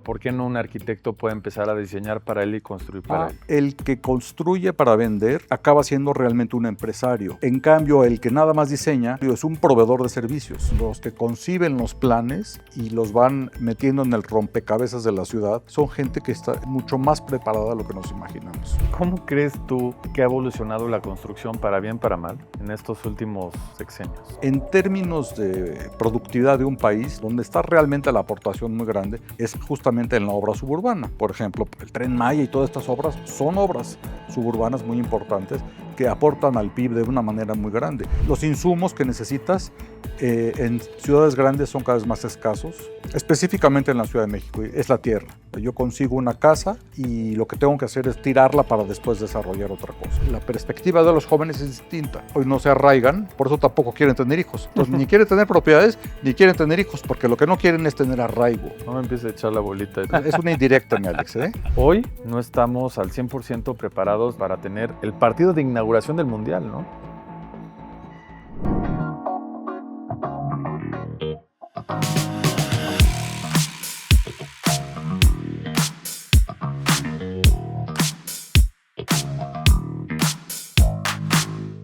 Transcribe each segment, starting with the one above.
¿por qué no un arquitecto puede empezar a diseñar para él y construir para él? El que construye para vender acaba siendo realmente un empresario. En cambio, el que nada más diseña es un proveedor de servicios. Los que conciben los planes y los van metiendo en el rompecabezas de la ciudad son gente que está mucho más preparada de lo que nos imaginamos. ¿Cómo crees tú que ha evolucionado la construcción, para bien, para mal, en estos últimos sexenios? En términos de productividad de un país, donde está realmente la aportación muy grande, es justamente en la obra suburbana. Por ejemplo, el Tren Maya y todas estas obras son obras suburbanas muy importantes que aportan al PIB de una manera muy grande. Los insumos que necesitas en ciudades grandes son cada vez más escasos, específicamente en la Ciudad de México, es la tierra. Yo consigo una casa y lo que tengo que hacer es tirarla para después desarrollar otra cosa. La perspectiva de los jóvenes es distinta. Hoy no se arraigan, por eso tampoco quieren tener hijos. Entonces, ni quieren tener propiedades, ni quieren tener hijos, porque lo que no quieren es tener arraigo. No me empieces a echar la bolita. Es una indirecta, mi Alex, ¿eh? Hoy no estamos al 100% preparados para tener el partido de inauguración del Mundial, ¿no?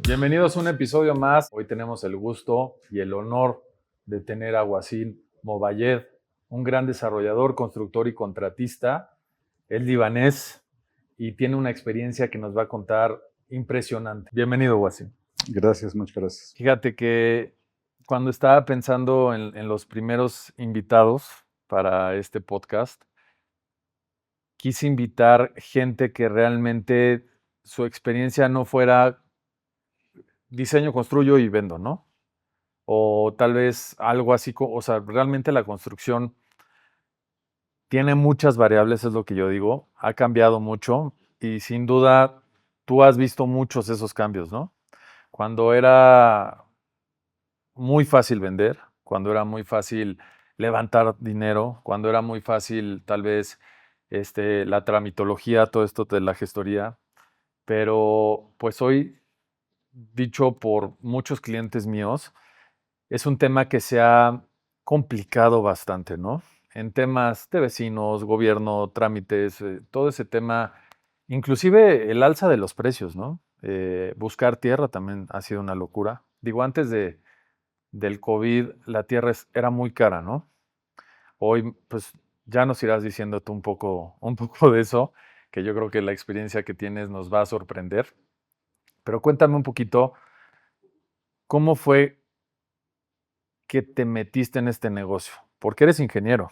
Bienvenidos a un episodio más. Hoy tenemos el gusto y el honor de tener a Wassim Movayed, un gran desarrollador, constructor y contratista. Es libanés y tiene una experiencia que nos va a contar impresionante. Bienvenido, Wassim. Gracias, muchas gracias. Fíjate que cuando estaba pensando en los primeros invitados para este podcast, quise invitar gente que realmente su experiencia no fuera diseño, construyo y vendo, ¿no? O tal vez algo así, o sea, realmente la construcción tiene muchas variables, es lo que yo digo, ha cambiado mucho y sin duda tú has visto muchos de esos cambios, ¿no? Cuando era muy fácil vender, cuando era muy fácil levantar dinero, cuando era muy fácil tal vez la tramitología, todo esto de la gestoría, pero pues hoy, dicho por muchos clientes míos, es un tema que se ha complicado bastante, ¿no? En temas de vecinos, gobierno, trámites, todo ese tema, inclusive el alza de los precios, ¿no? Buscar tierra también ha sido una locura. Digo, antes del COVID, la tierra era muy cara, ¿no? Hoy, pues, ya nos irás diciendo tú un poco de eso, que yo creo que la experiencia que tienes nos va a sorprender. Pero cuéntame un poquito, ¿cómo fue que te metiste en este negocio? Porque eres ingeniero,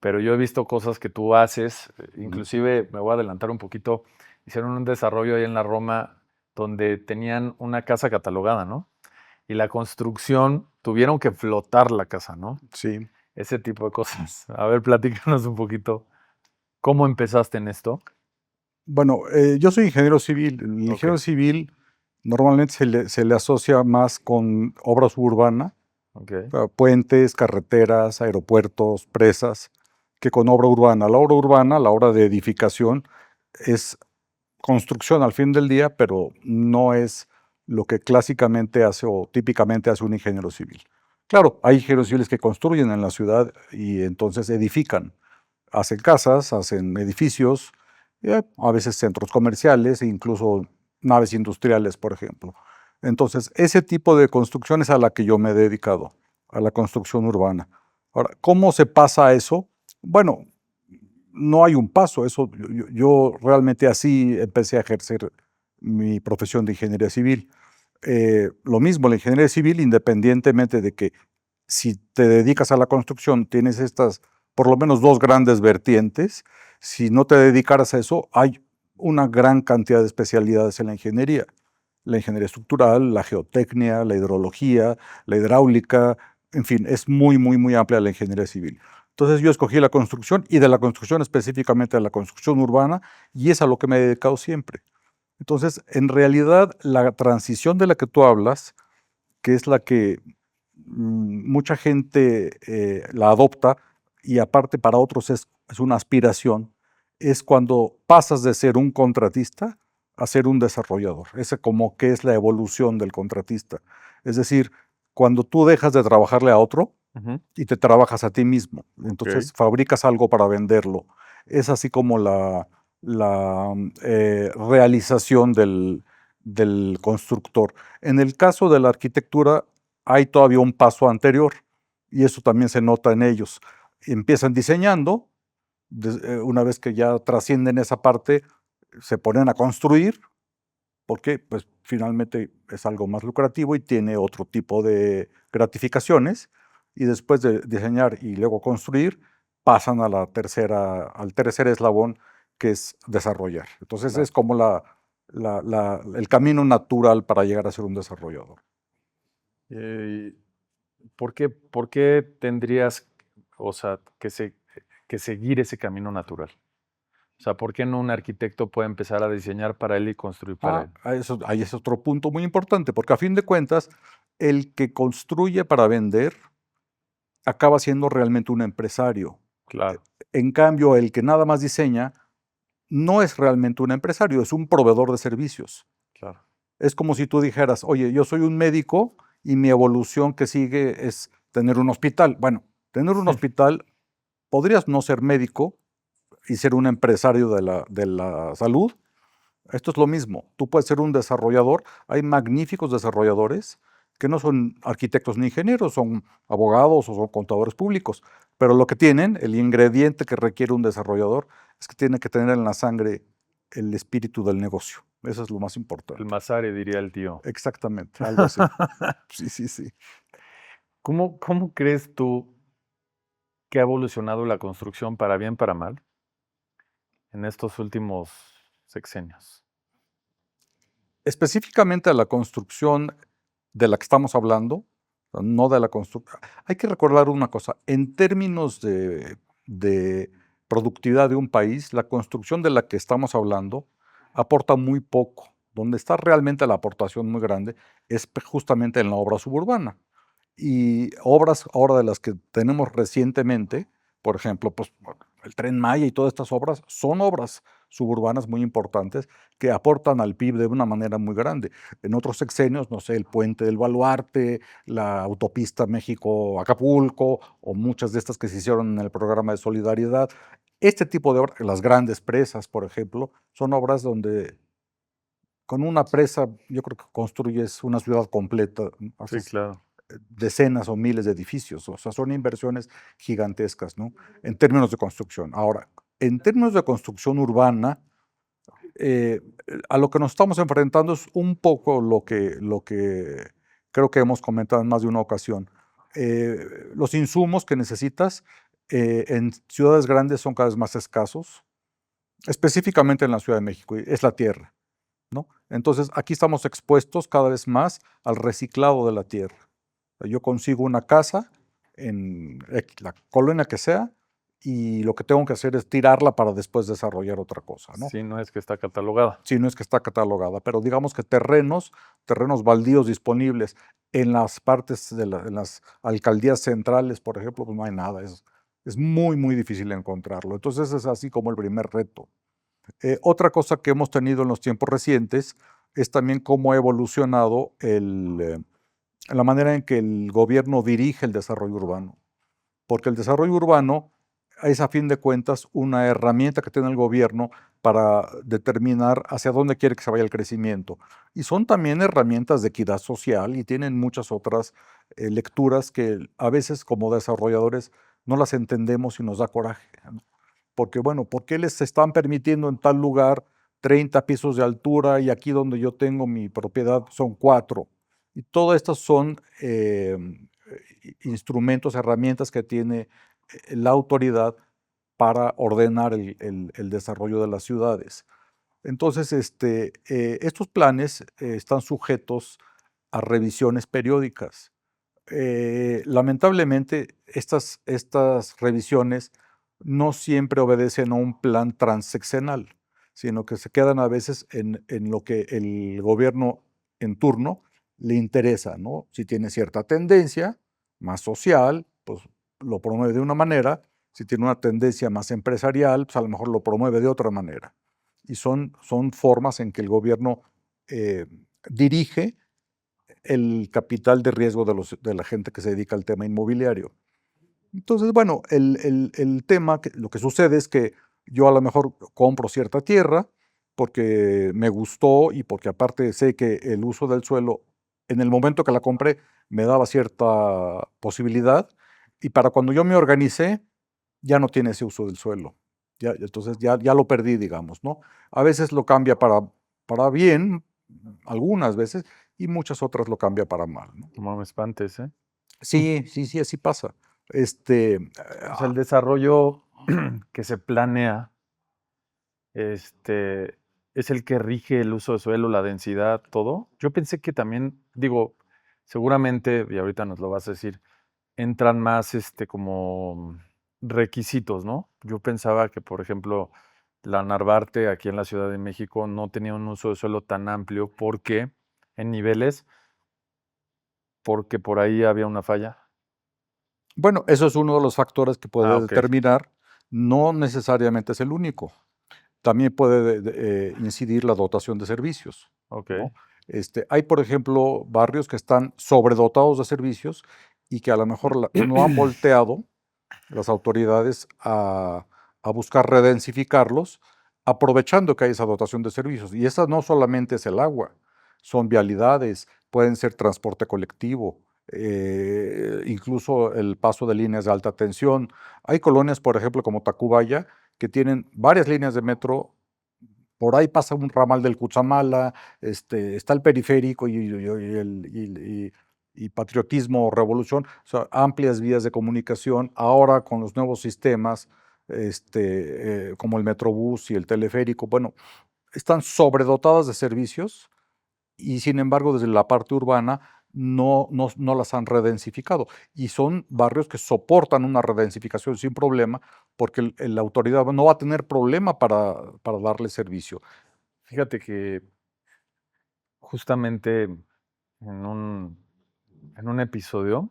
pero yo he visto cosas que tú haces, inclusive me voy a adelantar un poquito, hicieron un desarrollo ahí en la Roma donde tenían una casa catalogada, ¿no? Y la construcción, tuvieron que flotar la casa, ¿no? Sí. Ese tipo de cosas. A ver, platícanos un poquito, ¿cómo empezaste en esto? Bueno, yo soy ingeniero civil. El ingeniero civil normalmente se le asocia más con obra suburbana, puentes, carreteras, aeropuertos, presas, que con obra urbana. La obra urbana, la obra de edificación, es construcción al fin del día, pero no es lo que clásicamente hace o típicamente hace un ingeniero civil. Claro, hay ingenieros civiles que construyen en la ciudad y entonces edifican. Hacen casas, hacen edificios, a veces centros comerciales e incluso naves industriales, por ejemplo. Entonces, ese tipo de construcción es a la que yo me he dedicado, a la construcción urbana. Ahora, ¿cómo se pasa a eso? Bueno, no hay un paso. Yo realmente así empecé a ejercer mi profesión de ingeniería civil. Lo mismo, la ingeniería civil, independientemente de que si te dedicas a la construcción, tienes estas, por lo menos dos grandes vertientes. Si no te dedicaras a eso, hay una gran cantidad de especialidades en la ingeniería estructural, la geotecnia, la hidrología, la hidráulica, en fin, es muy amplia la ingeniería civil. Entonces yo escogí la construcción y de la construcción específicamente a la construcción urbana y es a lo que me he dedicado siempre. Entonces, en realidad, la transición de la que tú hablas, que es la que mucha gente la adopta y aparte para otros es una aspiración, es cuando pasas de ser un contratista a ser un desarrollador. Ese como que es la evolución del contratista. Es decir, cuando tú dejas de trabajarle a otro y te trabajas a ti mismo. Entonces fabricas algo para venderlo. Es así como la realización del constructor. En el caso de la arquitectura hay todavía un paso anterior y eso también se nota en ellos. Empiezan diseñando, una vez que ya trascienden esa parte, se ponen a construir, porque pues finalmente es algo más lucrativo y tiene otro tipo de gratificaciones, y después de diseñar y luego construir, pasan a al tercer eslabón, que es desarrollar. Entonces es como el camino natural para llegar a ser un desarrollador. ¿Por qué tendrías, o sea, que seguir ese camino natural? O sea, ¿por qué no un arquitecto puede empezar a diseñar para él y construir para él? Ahí es otro punto muy importante, porque a fin de cuentas, el que construye para vender acaba siendo realmente un empresario. Claro. En cambio, el que nada más diseña no es realmente un empresario, es un proveedor de servicios. Claro. Es como si tú dijeras, oye, yo soy un médico y mi evolución que sigue es tener un hospital. Bueno, tener un hospital, podrías no ser médico y ser un empresario de la salud. Esto es lo mismo. Tú puedes ser un desarrollador. Hay magníficos desarrolladores que no son arquitectos ni ingenieros, son abogados o son contadores públicos. Pero lo que tienen, el ingrediente que requiere un desarrollador, es que tiene que tener en la sangre el espíritu del negocio. Eso es lo más importante. El Mazare, diría el tío. Exactamente, algo así. Sí, sí, sí. ¿Cómo crees tú que ha evolucionado la construcción para bien, para mal, en estos últimos sexenios? Específicamente a la construcción de la que estamos hablando, no de la construcción. Hay que recordar una cosa, en términos de productividad de un país, la construcción de la que estamos hablando aporta muy poco. Donde está realmente la aportación muy grande es justamente en la obra suburbana. Y obras ahora de las que tenemos recientemente, por ejemplo, pues el Tren Maya y todas estas obras son obras suburbanas muy importantes que aportan al PIB de una manera muy grande. En otros sexenios, no sé, el Puente del Baluarte, la autopista México-Acapulco o muchas de estas que se hicieron en el programa de solidaridad. Este tipo de obras, las grandes presas, por ejemplo, son obras donde con una presa yo creo que construyes una ciudad completa. Sí, claro. Decenas o miles de edificios, o sea, son inversiones gigantescas, ¿no? En términos de construcción. Ahora, en términos de construcción urbana, a lo que nos estamos enfrentando es un poco lo que creo que hemos comentado en más de una ocasión. Los insumos que necesitas en ciudades grandes son cada vez más escasos, específicamente en la Ciudad de México, y es la tierra, ¿no? Entonces, aquí estamos expuestos cada vez más al reciclado de la tierra. Yo consigo una casa en la colonia que sea y lo que tengo que hacer es tirarla para después desarrollar otra cosa, ¿no? Sí, no es que está catalogada. Sí, no es que está catalogada, pero digamos que terrenos baldíos disponibles en las partes en las alcaldías centrales, por ejemplo, pues no hay nada, es muy, muy difícil encontrarlo. Entonces es así como el primer reto. Otra cosa que hemos tenido en los tiempos recientes es también cómo ha evolucionado la manera en que el gobierno dirige el desarrollo urbano. Porque el desarrollo urbano es, a fin de cuentas, una herramienta que tiene el gobierno para determinar hacia dónde quiere que se vaya el crecimiento. Y son también herramientas de equidad social y tienen muchas otras lecturas que a veces como desarrolladores no las entendemos y nos da coraje, ¿no? Porque, bueno, ¿por qué les están permitiendo en tal lugar 30 pisos de altura y aquí donde yo tengo mi propiedad son 4? Y todas estas son instrumentos, herramientas que tiene la autoridad para ordenar el desarrollo de las ciudades. Entonces, estos planes están sujetos a revisiones periódicas. Lamentablemente, estas revisiones no siempre obedecen a un plan transeccional, sino que se quedan a veces en lo que el gobierno en turno le interesa, ¿no? Si tiene cierta tendencia más social, pues lo promueve de una manera; si tiene una tendencia más empresarial, pues a lo mejor lo promueve de otra manera. Y son formas en que el gobierno dirige el capital de riesgo de la gente que se dedica al tema inmobiliario. Entonces, bueno, el tema, lo que sucede es que yo a lo mejor compro cierta tierra porque me gustó y porque aparte sé que el uso del suelo, en el momento que la compré, me daba cierta posibilidad y para cuando yo me organicé, ya no tiene ese uso del suelo. Entonces ya lo perdí, digamos, ¿no? A veces lo cambia para bien, algunas veces, y muchas otras lo cambia para mal, ¿no? No me espantes, ¿eh? Sí, sí, sí, así pasa. Este, O sea, el desarrollo que se planea, este, es el que rige el uso de suelo, la densidad, todo. Yo pensé que también, digo, seguramente, y ahorita nos lo vas a decir, entran más, como requisitos, ¿no? Yo pensaba que, por ejemplo, la Narvarte aquí en la Ciudad de México no tenía un uso de suelo tan amplio porque en niveles, porque por ahí había una falla. bueno, eso es uno de los factores que Ah, puede ok, determinar, no necesariamente es el único. También puede incidir la dotación de servicios, ok. ¿no? Hay, por ejemplo, barrios que están sobredotados de servicios y que a lo mejor no han volteado las autoridades a buscar redensificarlos, aprovechando que hay esa dotación de servicios. Y esa no solamente es el agua, son vialidades, pueden ser transporte colectivo, incluso el paso de líneas de alta tensión. Hay colonias, por ejemplo, como Tacubaya, que tienen varias líneas de metro. Por ahí pasa un ramal del Cutzamala, está el periférico y patriotismo, revolución, o sea, amplias vías de comunicación. Ahora con los nuevos sistemas, como el Metrobús y el teleférico, bueno, están sobredotadas de servicios y sin embargo desde la parte urbana no las han redensificado. Y son barrios que soportan una redensificación sin problema porque la autoridad no va a tener problema para darle servicio. Fíjate que justamente en un episodio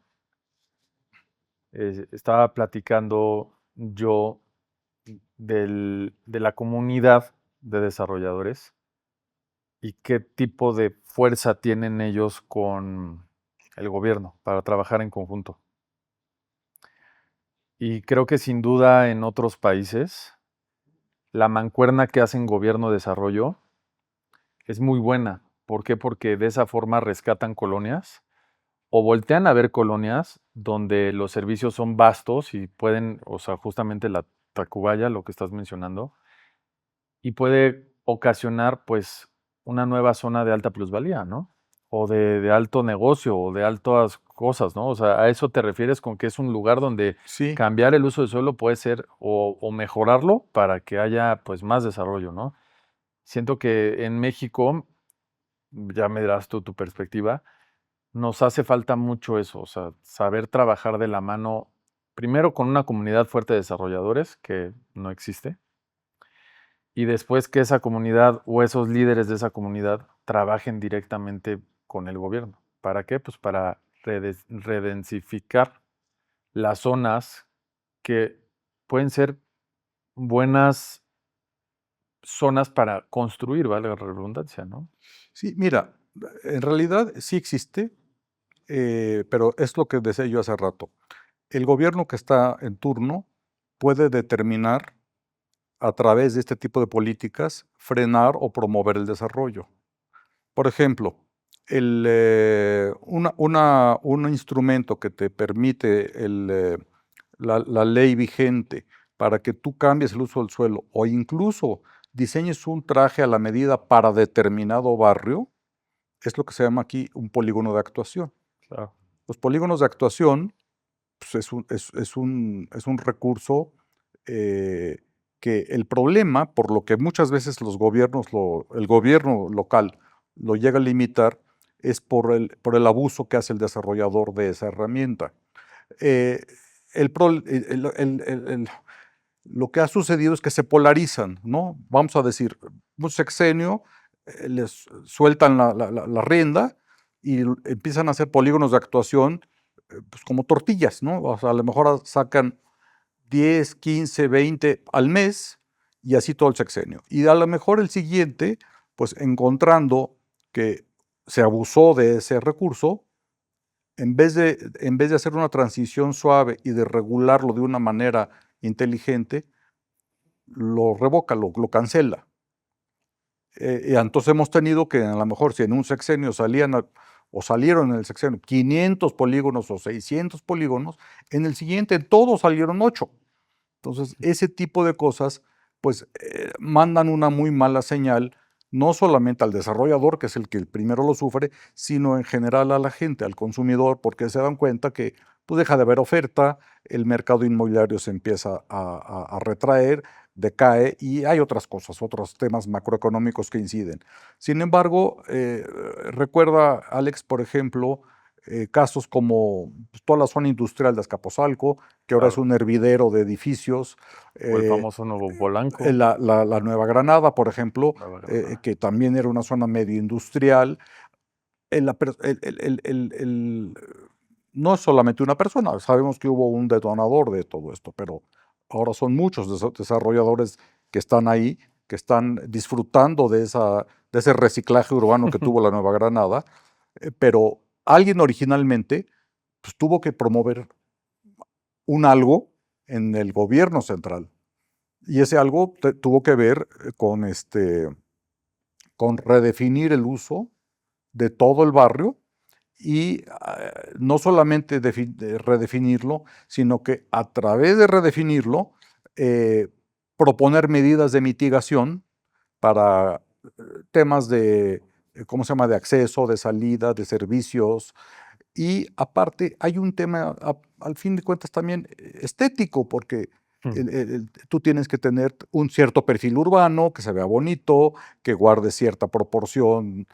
estaba platicando yo de la comunidad de desarrolladores y qué tipo de fuerza tienen ellos con el gobierno para trabajar en conjunto. Y creo que sin duda en otros países la mancuerna que hacen gobierno-desarrollo es muy buena. ¿Por qué? Porque de esa forma rescatan colonias o voltean a ver colonias donde los servicios son vastos y pueden, o sea, justamente la Tacubaya, lo que estás mencionando, y puede ocasionar pues una nueva zona de alta plusvalía, ¿no? O de alto negocio o de altas cosas, ¿no? O sea, a eso te refieres con que es un lugar donde Sí, cambiar el uso del suelo puede ser o mejorarlo para que haya pues más desarrollo, ¿no? Siento que en México, ya me dirás tú tu perspectiva, nos hace falta mucho eso, o sea, saber trabajar de la mano, primero con una comunidad fuerte de desarrolladores, que no existe, y después que esa comunidad o esos líderes de esa comunidad trabajen directamente con el gobierno. ¿Para qué? Pues para redensificar las zonas que pueden ser buenas zonas para construir, vale la redundancia, ¿no? sí, mira, en realidad sí existe, pero es lo que decía yo hace rato. El gobierno que está en turno puede determinar a través de este tipo de políticas frenar o promover el desarrollo. Por ejemplo, un instrumento que te permite la ley vigente para que tú cambies el uso del suelo o incluso diseñes un traje a la medida para determinado barrio, es lo que se llama aquí un polígono de actuación. Claro. Los polígonos de actuación pues, es un recurso eh, que el problema, por lo que muchas veces los gobiernos, el gobierno local lo llega a limitar, es por el abuso que hace el desarrollador de esa herramienta. Eh, el pro- el- lo que ha sucedido es que se polarizan, ¿no? Vamos a decir, un sexenio, les sueltan la rienda y empiezan a hacer polígonos de actuación pues como tortillas, ¿no? O sea, a lo mejor sacan 10, 15, 20 al mes y así todo el sexenio. Y a lo mejor el siguiente, pues encontrando que se abusó de ese recurso, en vez de hacer una transición suave y de regularlo de una manera inteligente, lo revoca, lo cancela. Y entonces hemos tenido que, a lo mejor, si en un sexenio salieron en el sexenio 500 polígonos o 600 polígonos, en el siguiente todos salieron 8. Entonces, ese tipo de cosas, pues, mandan una muy mala señal, no solamente al desarrollador, que es el que primero lo sufre, sino en general a la gente, al consumidor, porque se dan cuenta que pues, deja de haber oferta, el mercado inmobiliario se empieza a retraer, decae y hay otras cosas, otros temas macroeconómicos que inciden. Sin embargo, recuerda, Alex, por ejemplo, casos como pues, toda la zona industrial de Azcapotzalco, que ahora es un hervidero de edificios. O el famoso Nuevo Polanco. La Nueva Granada, por ejemplo, Nueva Granada. que también era una zona medio industrial. No es solamente una persona, sabemos que hubo un detonador de todo esto, pero ahora son muchos desarrolladores que están ahí, que están disfrutando de ese reciclaje urbano que tuvo la Nueva Granada, pero alguien originalmente pues, tuvo que promover un algo en el gobierno central. Y ese algo tuvo que ver con redefinir el uso de todo el barrio y no solamente redefinirlo, sino que a través de redefinirlo, proponer medidas de mitigación para temas de, ¿cómo se llama?, de acceso, de salida, de servicios. Y aparte hay un tema, al fin de cuentas, también estético, porque tú tienes que tener un cierto perfil urbano, que se vea bonito, que guarde cierta proporción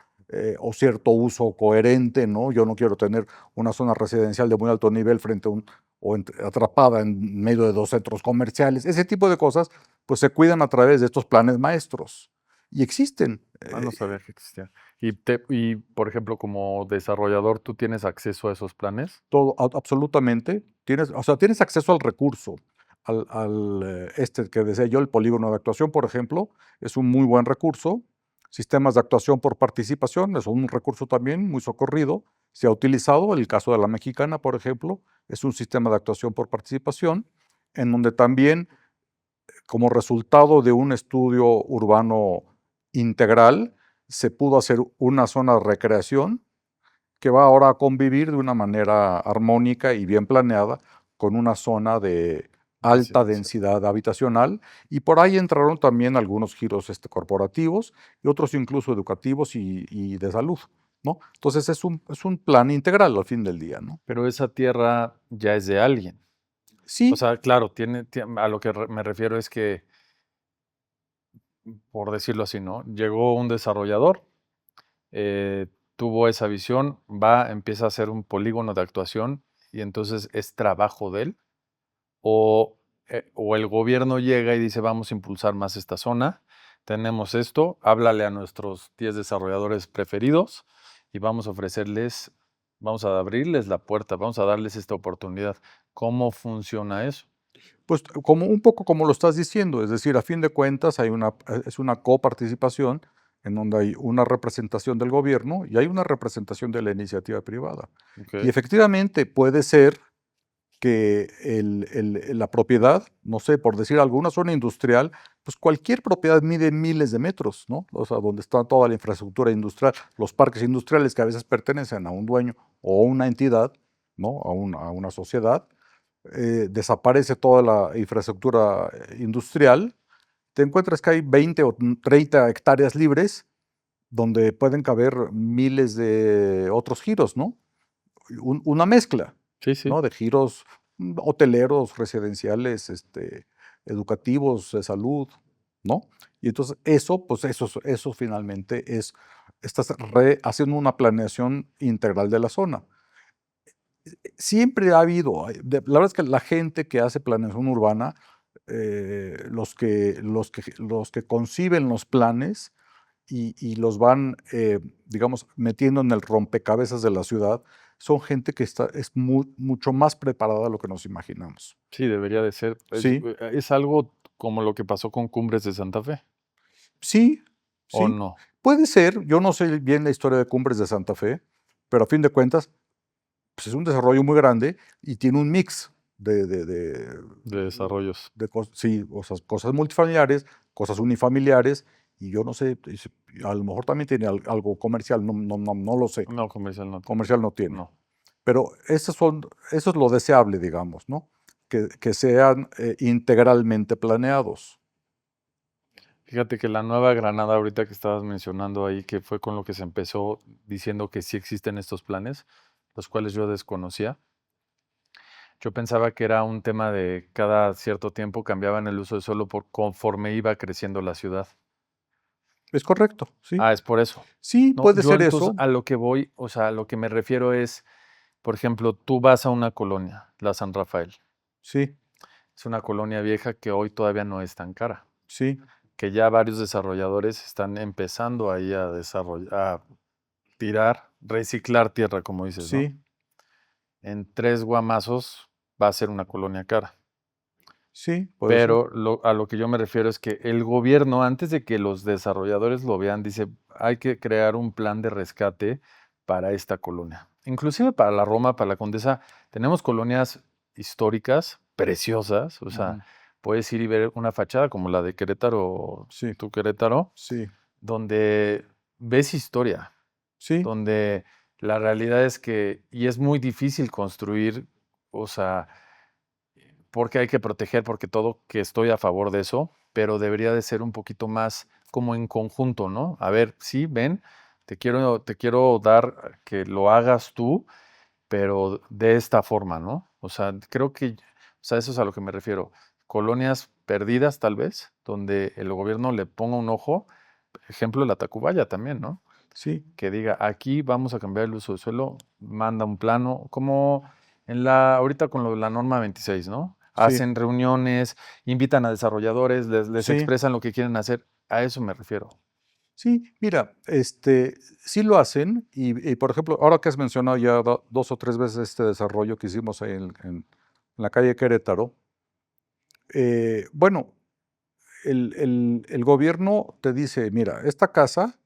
o cierto uso coherente, ¿no? Yo no quiero tener una zona residencial de muy alto nivel frente a atrapada en medio de 2 centros comerciales. Ese tipo de cosas, pues se cuidan a través de estos planes maestros. Y existen. No sabía que existían. Y, por ejemplo, como desarrollador, ¿tú tienes acceso a esos planes? Todo, absolutamente. Tienes acceso al recurso. Que decía yo, el polígono de actuación, por ejemplo, es un muy buen recurso. Sistemas de actuación por participación es un recurso también muy socorrido. Se ha utilizado, el caso de la Mexicana, por ejemplo, es un sistema de actuación por participación, en donde también, como resultado de un estudio urbano integral, se pudo hacer una zona de recreación que va ahora a convivir de una manera armónica y bien planeada con una zona de alta densidad habitacional, y por ahí entraron también algunos giros corporativos y otros incluso educativos y de salud, ¿no? Entonces es un plan integral al fin del día, ¿no? Pero esa tierra ya es de alguien. O Sí, sea, claro, a lo que me refiero es que, por decirlo así, ¿no? Llegó un desarrollador, tuvo esa visión, empieza a hacer un polígono de actuación y entonces es trabajo de él. O el gobierno llega y dice, vamos a impulsar más esta zona, tenemos esto, háblale a nuestros 10 desarrolladores preferidos y vamos a abrirles la puerta, vamos a darles esta oportunidad. ¿Cómo funciona eso? pues un poco como lo estás diciendo, es decir, a fin de cuentas es una coparticipación en donde hay una representación del gobierno y hay una representación de la iniciativa privada. Y Okay. efectivamente puede ser que la propiedad, no sé, por decir alguna zona industrial, pues cualquier propiedad mide miles de metros, ¿no? O sea, donde está toda la infraestructura industrial, los parques industriales que a veces pertenecen a un dueño o a una entidad, ¿no? A una sociedad, desaparece toda la infraestructura industrial, te encuentras que hay 20 o 30 hectáreas libres donde pueden caber miles de otros giros, ¿no? Una mezcla, Sí, sí. ¿no? De giros hoteleros, residenciales, educativos, de salud, ¿no? Y entonces eso finalmente estás haciendo una planeación integral de la zona. Siempre ha habido, la verdad es que la gente que hace planeación urbana, los que conciben los planes y los van, digamos, metiendo en el rompecabezas de la ciudad, son gente que es mucho más preparada de lo que nos imaginamos. Sí, debería de ser. Sí, Es algo como lo que pasó con Cumbres de Santa Fe, sí, ¿o sí. no? Puede ser, yo no sé bien la historia de Cumbres de Santa Fe, pero a fin de cuentas, pues es un desarrollo muy grande y tiene un mix de desarrollos. Sí, cosas multifamiliares, cosas unifamiliares, y yo no sé, a lo mejor también tiene algo comercial, no lo sé. No, comercial no. Comercial no tiene. No. Pero eso es lo deseable, digamos, ¿no? Que sean integralmente planeados. Fíjate que la Nueva Granada, ahorita que estabas mencionando ahí, que fue con lo que se empezó diciendo que sí existen estos planes, los cuales yo desconocía. Yo pensaba que era un tema de cada cierto tiempo cambiaban el uso de suelo conforme iba creciendo la ciudad. Es correcto, sí. Ah, es por eso. Sí, No, puede yo ser entonces eso. a lo que voy, o sea, a lo que me refiero es, por ejemplo, tú vas a una colonia, la San Rafael. Sí, Es una colonia vieja que hoy todavía no es tan cara. sí. Que ya varios desarrolladores están empezando ahí a desarrollar, a tirar, reciclar tierra, como dices, ¿no? Sí, En 3 guamazos va a ser una colonia cara. sí, puede ser. Pero a lo que yo me refiero es que el gobierno, antes de que los desarrolladores lo vean, dice, hay que crear un plan de rescate para esta colonia. Inclusive para la Roma, para la Condesa, tenemos colonias históricas, preciosas, o sea, puedes ir y ver una fachada como la de Querétaro, Sí, tu Querétaro, sí, donde ves historia, sí, donde la realidad es que, y es muy difícil construir, o sea, porque hay que proteger, porque todo, que estoy a favor de eso, pero debería de ser un poquito más como en conjunto, ¿no? A ver, sí, ven, te quiero dar que lo hagas tú, pero de esta forma, ¿no? O sea, creo que, o sea, eso es a lo que me refiero. Colonias perdidas, tal vez, donde el gobierno le ponga un ojo, ejemplo, la Tacubaya también, ¿no? sí, Que diga, aquí vamos a cambiar el uso del suelo, manda un plano, como ahorita con lo de la norma 26, ¿no? sí, Hacen reuniones, invitan a desarrolladores, les sí. expresan lo que quieren hacer. A eso me refiero. Sí, mira, sí lo hacen y, por ejemplo, ahora que has mencionado ya 2 o 3 veces este desarrollo que hicimos ahí en la calle Querétaro, bueno, el gobierno te dice: "Mira, esta casa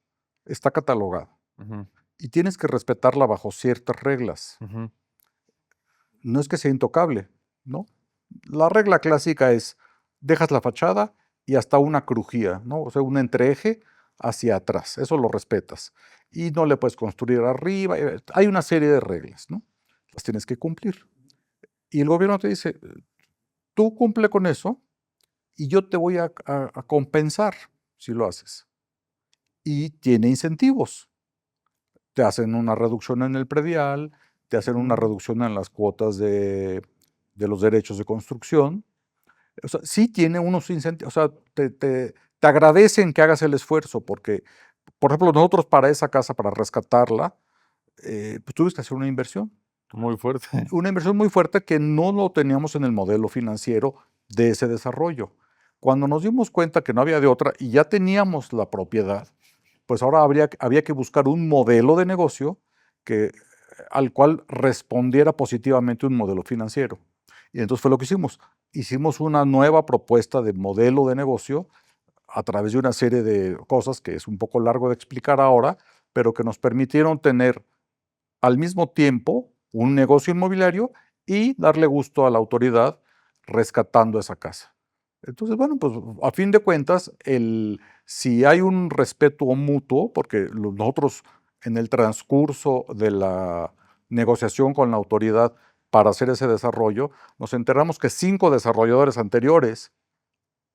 está catalogada Ujú, y tienes que respetarla bajo ciertas reglas. ujú, No es que sea intocable, ¿no?". La regla clásica es: dejas la fachada y hasta una crujía, ¿no? O sea, un entreeje hacia atrás, eso lo respetas. Y no le puedes construir arriba, hay una serie de reglas, ¿no? Las tienes que cumplir. Y el gobierno te dice: "Tú cumple con eso y yo te voy a compensar si lo haces". Y tiene incentivos. Te hacen una reducción en el predial, te hacen una reducción en las cuotas de los derechos de construcción. O sea, sí tiene unos incentivos, o sea, te agradecen que hagas el esfuerzo, porque, por ejemplo, nosotros para esa casa, para rescatarla, pues tuvimos que hacer una inversión. muy fuerte. Una inversión muy fuerte que no lo teníamos en el modelo financiero de ese desarrollo. Cuando nos dimos cuenta que no había de otra y ya teníamos la propiedad, pues ahora había que buscar un modelo de negocio al cual respondiera positivamente un modelo financiero. Y entonces fue lo que hicimos. Hicimos una nueva propuesta de modelo de negocio a través de una serie de cosas que es un poco largo de explicar ahora, pero que nos permitieron tener al mismo tiempo un negocio inmobiliario y darle gusto a la autoridad rescatando esa casa. Entonces, bueno, pues a fin de cuentas, si hay un respeto mutuo, porque nosotros en el transcurso de la negociación con la autoridad para hacer ese desarrollo, nos enteramos que 5 desarrolladores anteriores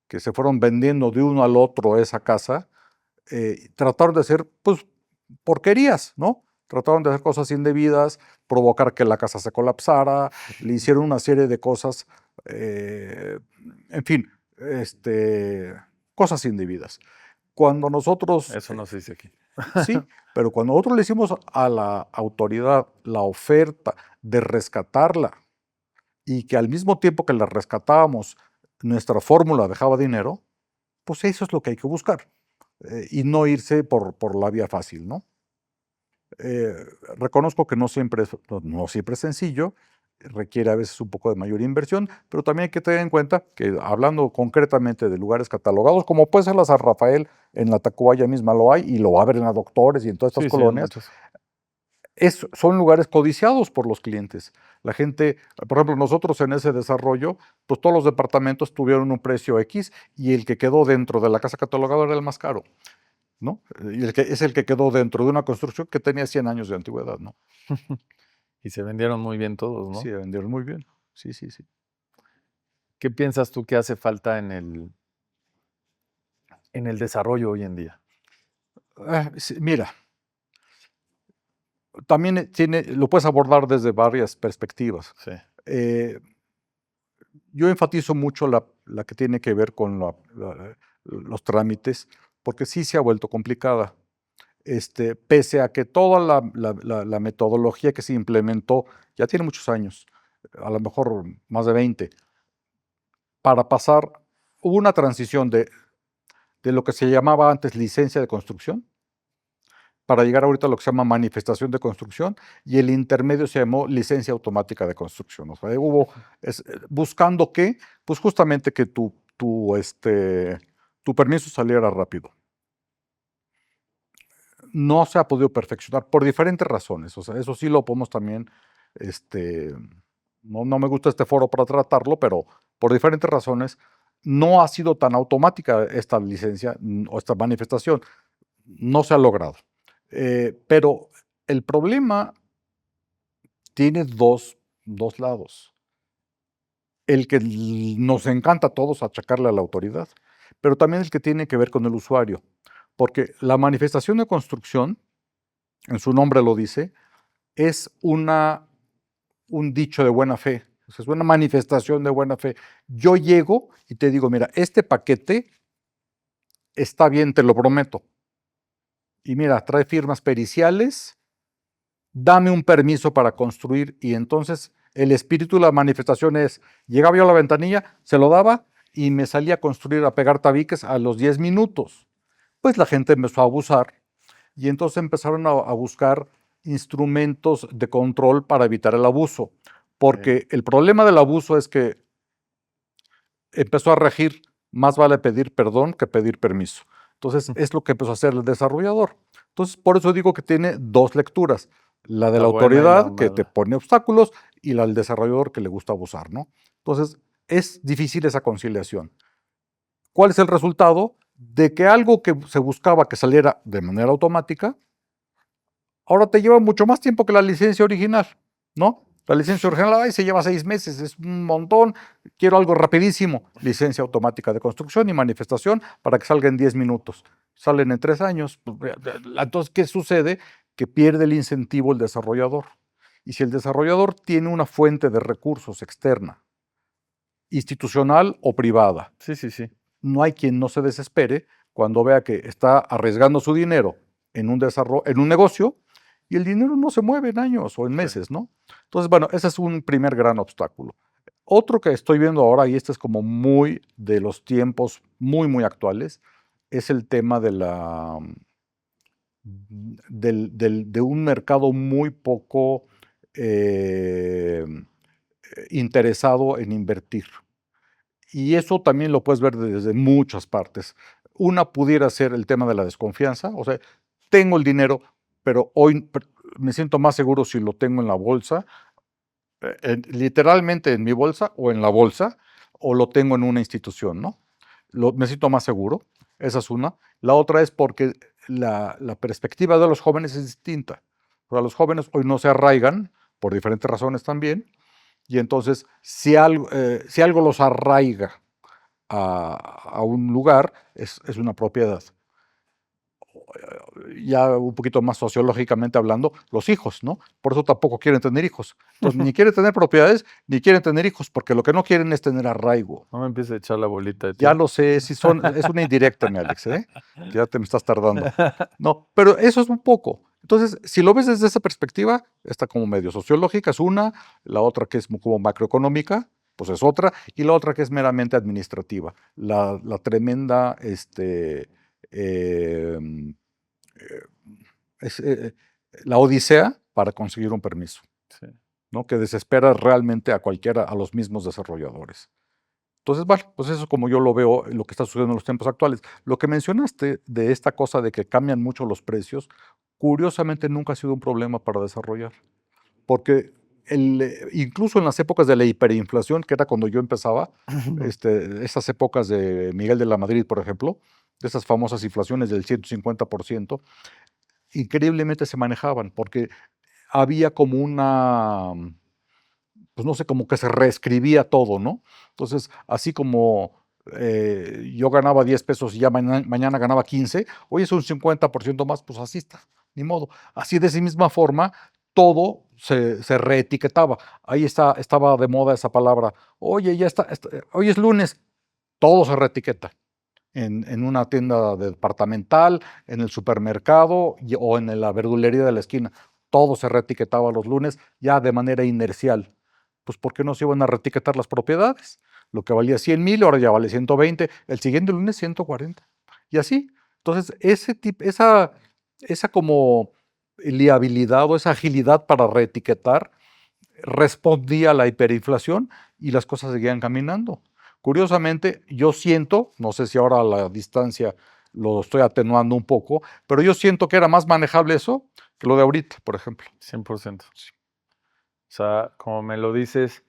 que se fueron vendiendo de uno al otro esa casa, trataron de hacer, pues, porquerías, ¿no? Trataron de hacer cosas indebidas, provocar que la casa se colapsara, le hicieron una serie de cosas, en fin, cosas indebidas. Cuando nosotros, Eso no se dice aquí. sí, pero cuando nosotros le hicimos a la autoridad la oferta de rescatarla y que al mismo tiempo que la rescatábamos, nuestra fórmula dejaba dinero, pues eso es lo que hay que buscar, y no irse por la vía fácil, ¿no? Eh, Reconozco que no siempre es sencillo, requiere a veces un poco de mayor inversión, pero también hay que tener en cuenta que hablando concretamente de lugares catalogados, como puede ser la San Rafael, en la Tacubaya misma lo hay, y lo va a haber en la Doctores y en todas estas Sí, sí, en colonias, muchos. son lugares codiciados por los clientes. La gente, por ejemplo, nosotros en ese desarrollo, pues todos los departamentos tuvieron un precio X y el que quedó dentro de la casa catalogada era el más caro, ¿no? Y es el que quedó dentro de una construcción que tenía 100 años de antigüedad, ¿no? Y se vendieron muy bien todos, ¿no? Sí, se vendieron muy bien. Sí, sí, sí. ¿Qué piensas tú que hace falta en el desarrollo hoy en día? Sí, mira, también lo puedes abordar desde varias perspectivas. Sí. Yo enfatizo mucho la que tiene que ver con los trámites, porque sí se ha vuelto complicada. Pese a que toda la metodología que se implementó ya tiene muchos años, a lo mejor más de 20, para pasar, hubo una transición de lo que se llamaba antes licencia de construcción, para llegar ahorita a lo que se llama manifestación de construcción, y el intermedio se llamó licencia automática de construcción. O sea, buscando que, pues justamente que tu permiso saliera rápido. No se ha podido perfeccionar por diferentes razones. O sea, eso sí lo podemos también, no me gusta este foro para tratarlo, pero por diferentes razones no ha sido tan automática esta licencia o esta manifestación. No se ha logrado. Pero el problema tiene dos lados. El que nos encanta a todos achacarle a la autoridad, pero también el que tiene que ver con el usuario. Porque la manifestación de construcción, en su nombre lo dice, es un dicho de buena fe. Es una manifestación de buena fe. Yo llego y te digo, mira, este paquete está bien, te lo prometo. Y mira, trae firmas periciales, dame un permiso para construir. Y entonces el espíritu de la manifestación es, llegaba yo a la ventanilla, se lo daba y me salía a construir, a pegar tabiques a los 10 minutos. Pues la gente empezó a abusar y entonces empezaron a buscar instrumentos de control para evitar el abuso. Porque el problema del abuso es que empezó a regir, más vale pedir perdón que pedir permiso. Entonces, es lo que empezó a hacer el desarrollador. Entonces, por eso digo que tiene dos lecturas. La de la autoridad, que te pone obstáculos, y la del desarrollador, que le gusta abusar, ¿no? Entonces, es difícil esa conciliación. ¿Cuál es el resultado? De que algo que se buscaba que saliera de manera automática, ahora te lleva mucho más tiempo que la licencia original, ¿no? La licencia original se lleva 6 meses, es un montón. Quiero algo rapidísimo. Licencia automática de construcción y manifestación para que salga en 10 minutos. Salen en 3 años. Entonces, ¿qué sucede? Que pierde el incentivo el desarrollador. Y si el desarrollador tiene una fuente de recursos externa, institucional o privada, sí, no hay quien no se desespere cuando vea que está arriesgando su dinero en un negocio, y el dinero no se mueve en años o en meses, ¿no? Entonces, bueno, ese es un primer gran obstáculo. Otro que estoy viendo ahora, y este es como muy de los tiempos muy, muy actuales, es el tema de un mercado muy poco interesado en invertir. Y eso también lo puedes ver desde muchas partes. Una pudiera ser el tema de la desconfianza, o sea, tengo el dinero, pero hoy me siento más seguro si lo tengo en la bolsa, literalmente en mi bolsa o en la bolsa, o lo tengo en una institución, ¿no? Me siento más seguro, esa es una. La otra es porque la perspectiva de los jóvenes es distinta. O sea, los jóvenes hoy no se arraigan, por diferentes razones también, y entonces si algo los arraiga a un lugar, es una propiedad. Ya un poquito más sociológicamente hablando, los hijos, ¿no? Por eso tampoco quieren tener hijos. Entonces, ni quieren tener propiedades, ni quieren tener hijos, porque lo que no quieren es tener arraigo. No me empieces a echar la bolita de ti. Ya lo sé, es una indirecta, mi Alex, ¿eh? Ya te me estás tardando. No, pero eso es un poco. Entonces, si lo ves desde esa perspectiva, está como medio sociológica, es una, la otra que es como macroeconómica, pues es otra, y la otra que es meramente administrativa. La tremenda, la odisea para conseguir un permiso, Sí. ¿no? Que desespera realmente a los mismos desarrolladores. Entonces, vale, pues eso es como yo lo veo, lo que está sucediendo en los tiempos actuales. Lo que mencionaste de esta cosa de que cambian mucho los precios, curiosamente nunca ha sido un problema para desarrollar, porque incluso en las épocas de la hiperinflación, que era cuando yo empezaba, esas épocas de Miguel de la Madrid, por ejemplo, de esas famosas inflaciones del 150%, increíblemente se manejaban, porque había como una, pues no sé, como que se reescribía todo, ¿no? Entonces, así como yo ganaba 10 pesos y ya mañana ganaba 15, hoy es un 50% más, pues así está, ni modo. Así de esa misma forma, todo se reetiquetaba. Ahí estaba de moda esa palabra. Oye, hoy es lunes, todo se reetiqueta. En una tienda departamental, en el supermercado o en la verdulería de la esquina. Todo se reetiquetaba los lunes ya de manera inercial. Pues ¿por qué no se iban a reetiquetar las propiedades? Lo que valía 100,000 ahora ya vale 120, el siguiente lunes 140. Y así. Entonces, esa como liabilidad o esa agilidad para reetiquetar respondía a la hiperinflación y las cosas seguían caminando. Curiosamente, yo siento, no sé si ahora a la distancia lo estoy atenuando un poco, pero yo siento que era más manejable eso que lo de ahorita, por ejemplo. 100%. Sí. O sea, como me lo dices,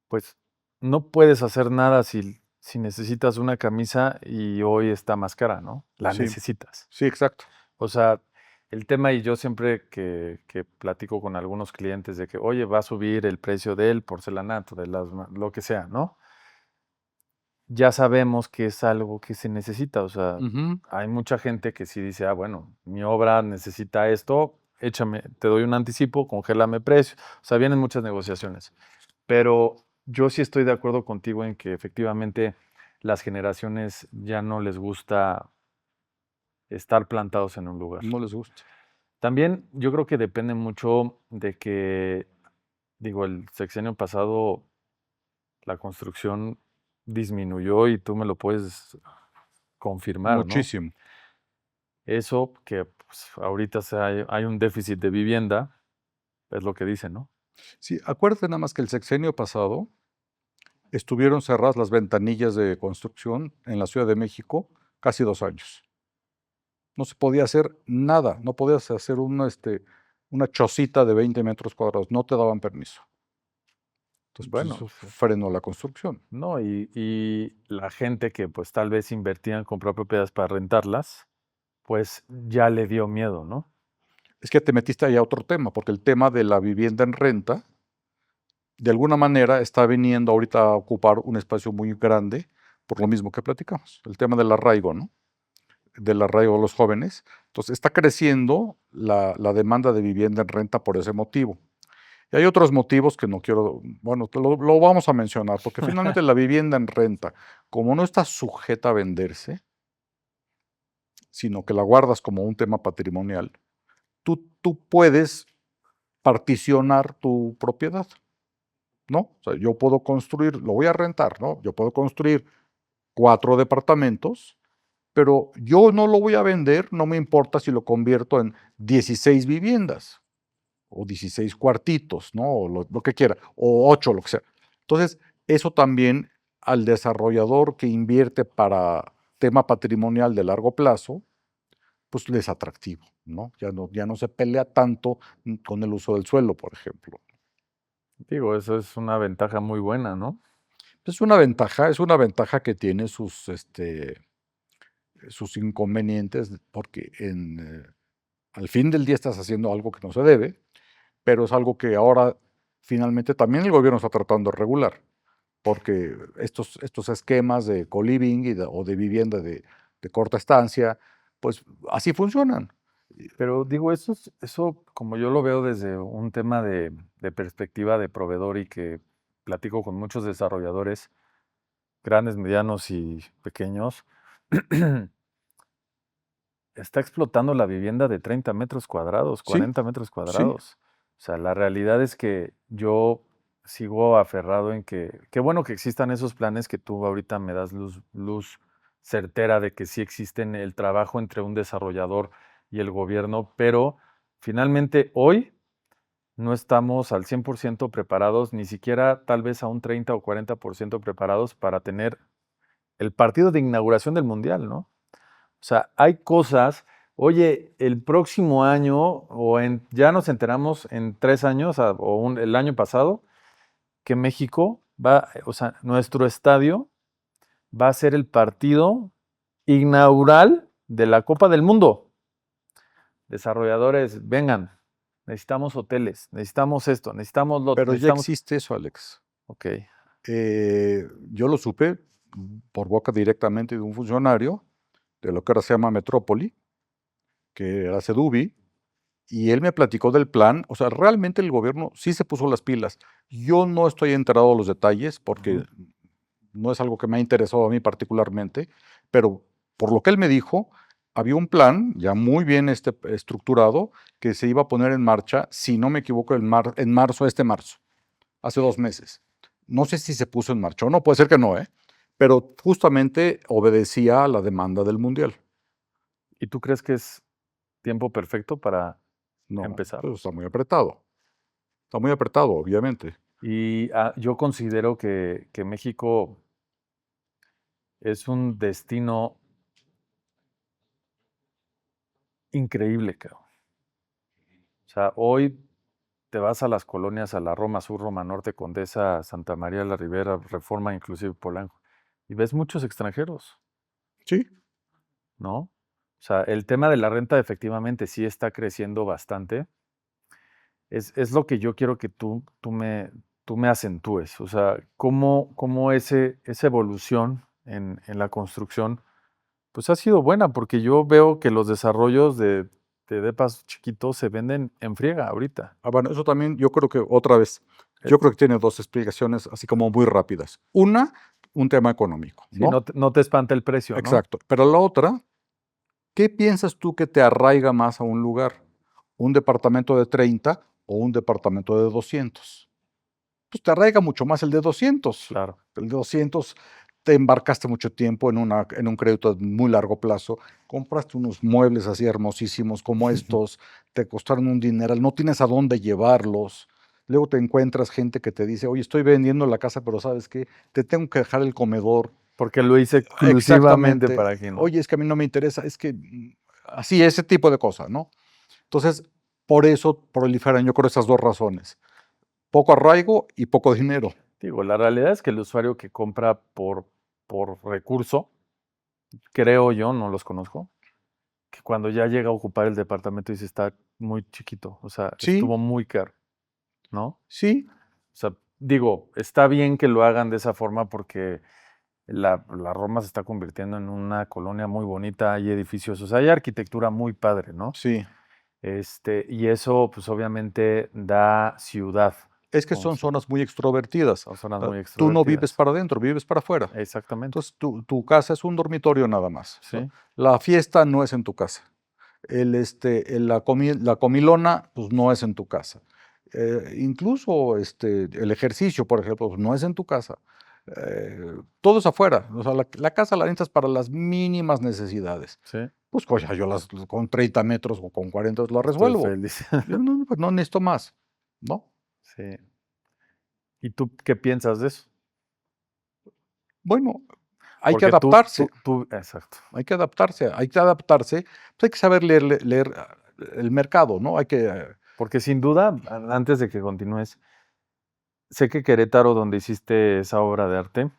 pues no puedes hacer nada si necesitas una camisa y hoy está más cara, ¿no? La Sí, necesitas. sí, exacto. O sea, el tema, y yo siempre que platico con algunos clientes de que, oye, va a subir el precio del porcelanato, lo que sea, ¿no? Ya sabemos que es algo que se necesita. O sea, Ujú. hay mucha gente que sí dice, bueno, mi obra necesita esto, échame, te doy un anticipo, congélame precio. O sea, vienen muchas negociaciones. Pero yo sí estoy de acuerdo contigo en que efectivamente las generaciones ya no les gusta estar plantados en un lugar. No les gusta. También yo creo que depende mucho de que, digo, el sexenio pasado la construcción disminuyó y tú me lo puedes confirmar, ¿no? Muchísimo. Eso que pues, ahorita hay un déficit de vivienda, es lo que dicen, ¿no? Sí, acuérdate nada más que el sexenio pasado estuvieron cerradas las ventanillas de construcción en la Ciudad de México casi 2 años. No se podía hacer nada, no podías hacer una chocita de 20 metros cuadrados, no te daban permiso. Entonces, pues Bueno, eso sí. frenó la construcción. No, y la gente que pues tal vez invertía en comprar propiedades para rentarlas, pues ya le dio miedo, ¿no? Es que te metiste ahí a otro tema, porque el tema de la vivienda en renta, de alguna manera, está viniendo ahorita a ocupar un espacio muy grande, por lo mismo que platicamos, el tema del arraigo, ¿no? Del arraigo de los jóvenes. Entonces, está creciendo la demanda de vivienda en renta por ese motivo. Y hay otros motivos que no quiero, bueno, lo vamos a mencionar, porque finalmente la vivienda en renta, como no está sujeta a venderse, sino que la guardas como un tema patrimonial, tú puedes particionar tu propiedad, ¿no? O sea, yo puedo construir, lo voy a rentar, ¿no? Yo puedo construir 4 departamentos, pero yo no lo voy a vender, no me importa si lo convierto en 16 viviendas o 16 cuartitos, ¿no? O lo que quiera, o 8, lo que sea. Entonces, eso también al desarrollador que invierte para tema patrimonial de largo plazo, pues le es atractivo, ¿no? Ya no se pelea tanto con el uso del suelo, por ejemplo. Digo, eso es una ventaja muy buena, ¿no? Es una ventaja que tiene sus inconvenientes, porque al fin del día estás haciendo algo que no se debe, pero es algo que ahora finalmente también el gobierno está tratando de regular, porque estos esquemas de co-living o de vivienda de corta estancia, pues así funcionan. Pero digo, eso como yo lo veo desde un tema de perspectiva de proveedor y que platico con muchos desarrolladores, grandes, medianos y pequeños, está explotando la vivienda de 30 metros cuadrados, Sí, 40 metros sí, cuadrados. O sea, la realidad es que yo sigo aferrado en que, qué bueno que existan esos planes que tú ahorita me das luz certera de que sí existen el trabajo entre un desarrollador y el gobierno, pero finalmente hoy no estamos al 100% preparados, ni siquiera tal vez a un 30 o 40% preparados para tener el partido de inauguración del Mundial, ¿no? O sea, hay cosas, oye, el próximo año, ya nos enteramos en 3 años, el año pasado, que México o sea, nuestro estadio va a ser el partido inaugural de la Copa del Mundo. Desarrolladores, vengan, necesitamos hoteles, necesitamos esto, necesitamos lo otro. Pero ya existe eso, Alex. Ok. Yo lo supe por boca directamente de un funcionario de lo que ahora se llama Metrópoli, que era Sedubi, y él me platicó del plan. O sea, realmente el gobierno sí se puso las pilas. Yo no estoy enterado de los detalles porque no es algo que me ha interesado a mí particularmente, pero por lo que él me dijo, había un plan ya muy bien estructurado que se iba a poner en marcha, si no me equivoco, en marzo, hace 2 meses. No sé si se puso en marcha o no, puede ser que no, pero justamente obedecía a la demanda del Mundial. ¿Y tú crees que es tiempo perfecto para No, empezar? pues está muy apretado. Está muy apretado, obviamente. Y yo considero que México es un destino increíble, cabrón. O sea, hoy te vas a las colonias, a la Roma Sur, Roma Norte, Condesa, Santa María la Ribera, Reforma, inclusive Polanco, y ves muchos extranjeros, Sí. ¿no? O sea, el tema de la renta efectivamente sí está creciendo bastante. Es lo que yo quiero que tú me acentúes. O sea, cómo esa evolución en la construcción, pues ha sido buena, porque yo veo que los desarrollos de depas chiquitos se venden en friega ahorita. Bueno, eso también yo creo que otra vez, yo creo que tiene 2 explicaciones así como muy rápidas. Una, un tema económico, Sí, ¿no? no te espanta el precio, ¿no? Exacto. Pero la otra, ¿qué piensas tú que te arraiga más a un lugar? ¿Un departamento de 30 o un departamento de 200? Pues te arraiga mucho más el de 200. Claro. El de 200 te embarcaste mucho tiempo en un crédito de muy largo plazo, compraste unos muebles así hermosísimos como estos, te costaron un dineral, no tienes a dónde llevarlos. Luego te encuentras gente que te dice: "Oye, estoy vendiendo la casa, pero ¿sabes qué? Te tengo que dejar el comedor". Porque lo hice exclusivamente Exactamente. para aquí, ¿no? Oye, es que a mí no me interesa, es que así, ese tipo de cosas, ¿no? Entonces, por eso proliferan, yo creo, esas 2 razones. Poco arraigo y poco dinero. Digo, la realidad es que el usuario que compra por recurso, creo yo, no los conozco, que cuando ya llega a ocupar el departamento dice está muy chiquito, o sea, Sí, estuvo muy caro, ¿no? sí, O sea, digo, está bien que lo hagan de esa forma porque la Roma se está convirtiendo en una colonia muy bonita, hay edificios, o sea, hay arquitectura muy padre, ¿no? sí. Y eso, pues obviamente da ciudad. Es que son zonas muy extrovertidas. Son zonas muy Tú no vives extrovertidas. para adentro, vives para afuera. Exactamente. Entonces, tu casa es un dormitorio nada más, ¿no? Sí. La fiesta no es en tu casa. La comilona, pues, no es en tu casa. Incluso, el ejercicio, por ejemplo, pues, no es en tu casa. Todo es afuera. O sea, la casa la necesitas para las mínimas necesidades. Sí. Pues, oye, yo con 30 metros o con 40 lo Estoy resuelvo. feliz. Yo no, pues, no necesito más, ¿no? Sí. ¿Y tú qué piensas de eso? Bueno, hay que Porque adaptarse, exacto. hay que adaptarse, hay que adaptarse, pues hay que saber leer el mercado, ¿no? Porque sin duda, antes de que continúes, sé que Querétaro, donde hiciste esa obra de arte,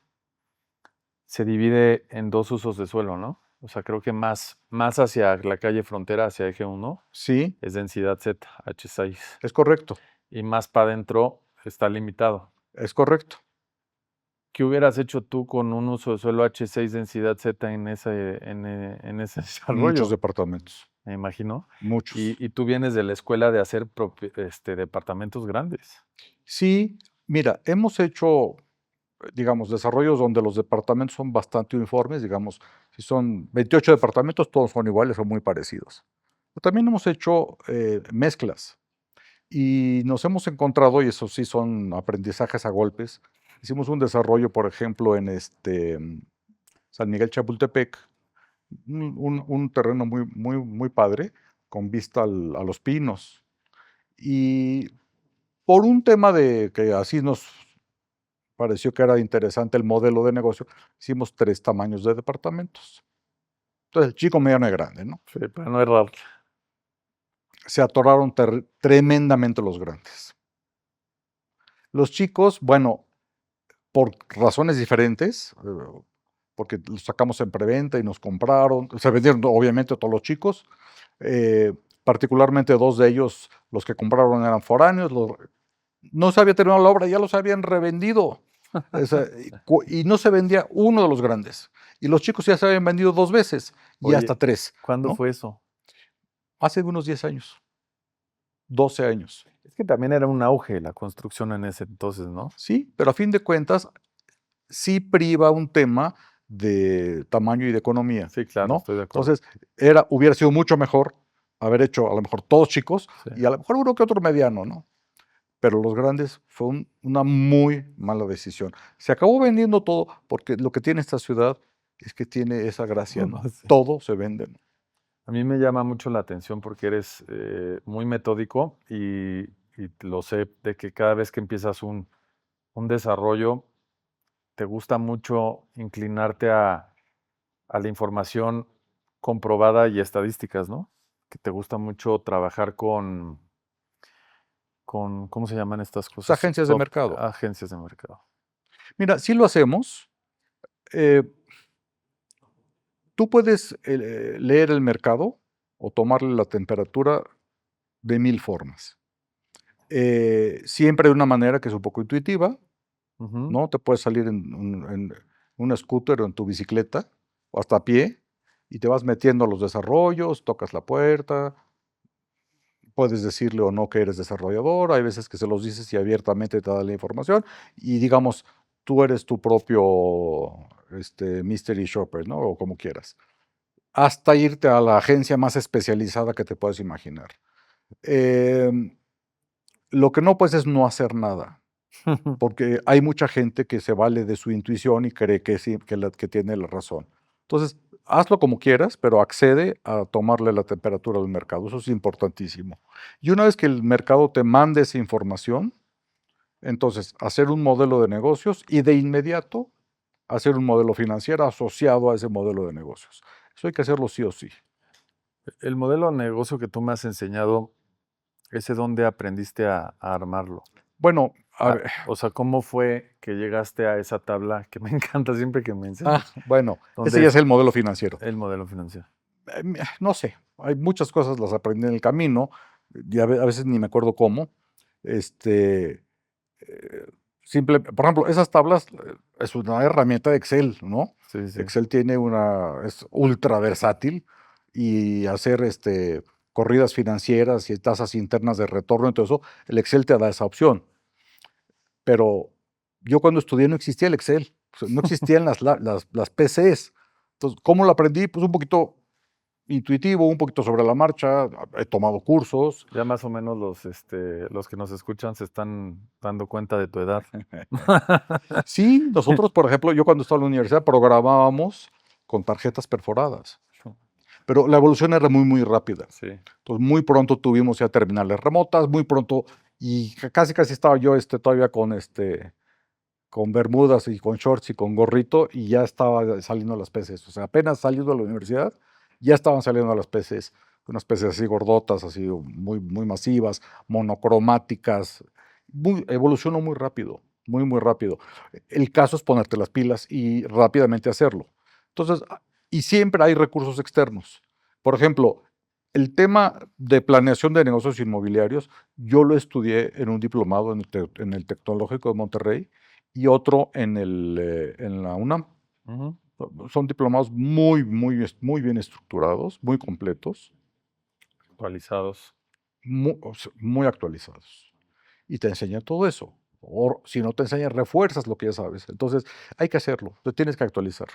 se divide en 2 usos de suelo, ¿no? O sea, creo que más hacia la calle Frontera, hacia Eje 1, Sí, es densidad Z, H6. es correcto, Y más para adentro está limitado. es correcto. ¿Qué hubieras hecho tú con un uso de suelo H6 densidad Z en ese Muchos desarrollo? departamentos, Me imagino. muchos. Y tú vienes de la escuela de hacer departamentos grandes. Sí, mira, hemos hecho, digamos, desarrollos donde los departamentos son bastante uniformes, digamos, si son 28 departamentos, todos son iguales o muy parecidos. Pero también hemos hecho mezclas. Y nos hemos encontrado, y eso sí son aprendizajes a golpes. Hicimos un desarrollo, por ejemplo, en San Miguel Chapultepec, un terreno muy padre, con vista a los pinos. Y por un tema de que así nos pareció que era interesante el modelo de negocio, hicimos 3 tamaños de departamentos. Entonces, el chico, mediano y grande, ¿no? Sí, para no errar. Se atoraron tremendamente los grandes. Los chicos, bueno, por razones diferentes, porque los sacamos en preventa y nos compraron, se vendieron obviamente todos los chicos, particularmente 2 de ellos, los que compraron eran foráneos, no se había terminado la obra, ya los habían revendido. Y no se vendía uno de los grandes. Y los chicos ya se habían vendido 2 veces y Oye, hasta 3. ¿cuándo ¿no? fue eso? Hace unos 10 años, 12 años. Es que también era un auge la construcción en ese entonces, ¿no? Sí, pero a fin de cuentas, sí priva un tema de tamaño y de economía. Sí, claro, ¿no? estoy de acuerdo. Entonces, hubiera sido mucho mejor haber hecho a lo mejor todos chicos y a lo mejor uno que otro mediano, ¿no? Pero los grandes fue una muy mala decisión. Se acabó vendiendo todo porque lo que tiene esta ciudad es que tiene esa gracia, ¿no? Sí. Todo se vende, ¿no? A mí me llama mucho la atención porque eres muy metódico y lo sé de que cada vez que empiezas un desarrollo, te gusta mucho inclinarte a la información comprobada y estadísticas, ¿no? Que te gusta mucho trabajar con ¿cómo se llaman estas cosas? Agencias de mercado. Agencias de mercado. Mira, sí lo hacemos. Tú puedes leer el mercado o tomarle la temperatura de 1000 formas. Siempre de una manera que es un poco intuitiva, ¿no? Te puedes salir en un scooter o en tu bicicleta o hasta a pie y te vas metiendo a los desarrollos, tocas la puerta, puedes decirle o no que eres desarrollador, hay veces que se los dices y abiertamente te da la información y digamos, tú eres tu propio mystery shopper, ¿no? O como quieras. Hasta irte a la agencia más especializada que te puedas imaginar. Lo que no puedes es no hacer nada, porque hay mucha gente que se vale de su intuición y cree que sí, que tiene la razón. Entonces, hazlo como quieras, pero accede a tomarle la temperatura del mercado. Eso es importantísimo. Y una vez que el mercado te mande esa información, entonces hacer un modelo de negocios y de inmediato hacer un modelo financiero asociado a ese modelo de negocios. Eso hay que hacerlo sí o sí. El modelo de negocio que tú me has enseñado, ¿ese dónde aprendiste a armarlo? Bueno, a ver. O sea, ¿cómo fue que llegaste a esa tabla que me encanta siempre que me enseñas? Bueno, ese ya es el modelo financiero. El modelo financiero. No sé, hay muchas cosas las aprendí en el camino, y a veces ni me acuerdo cómo. Por ejemplo, esas tablas es una herramienta de Excel, ¿no? Sí, sí. Excel es ultra versátil y hacer corridas financieras y tasas internas de retorno y todo eso, el Excel te da esa opción. Pero yo cuando estudié no existía el Excel, no existían las PCs. Entonces, ¿cómo lo aprendí? Pues un poquito intuitivo, un poquito sobre la marcha, he tomado cursos. Ya más o menos los que nos escuchan se están dando cuenta de tu edad. Sí, nosotros, por ejemplo, yo cuando estaba en la universidad programábamos con tarjetas perforadas, pero la evolución era muy, muy rápida. Sí. Entonces, muy pronto tuvimos ya terminales remotas, muy pronto, y casi estaba yo todavía con bermudas y con shorts y con gorrito, y ya estaba saliendo las PCs. O sea, apenas saliendo de la universidad, ya estaban saliendo las PCs, unas PCs así gordotas, así muy, muy masivas, monocromáticas. Evolucionó muy rápido, muy, muy rápido. El caso es ponerte las pilas y rápidamente hacerlo. Entonces, y siempre hay recursos externos. Por ejemplo, el tema de planeación de negocios inmobiliarios, yo lo estudié en un diplomado en el Tecnológico de Monterrey, y otro en la UNAM. Son diplomados muy, muy, muy bien estructurados, muy completos. Actualizados. Muy actualizados. Y te enseñan todo eso. O si no te enseñan, refuerzas lo que ya sabes. Entonces, hay que hacerlo, te tienes que actualizar.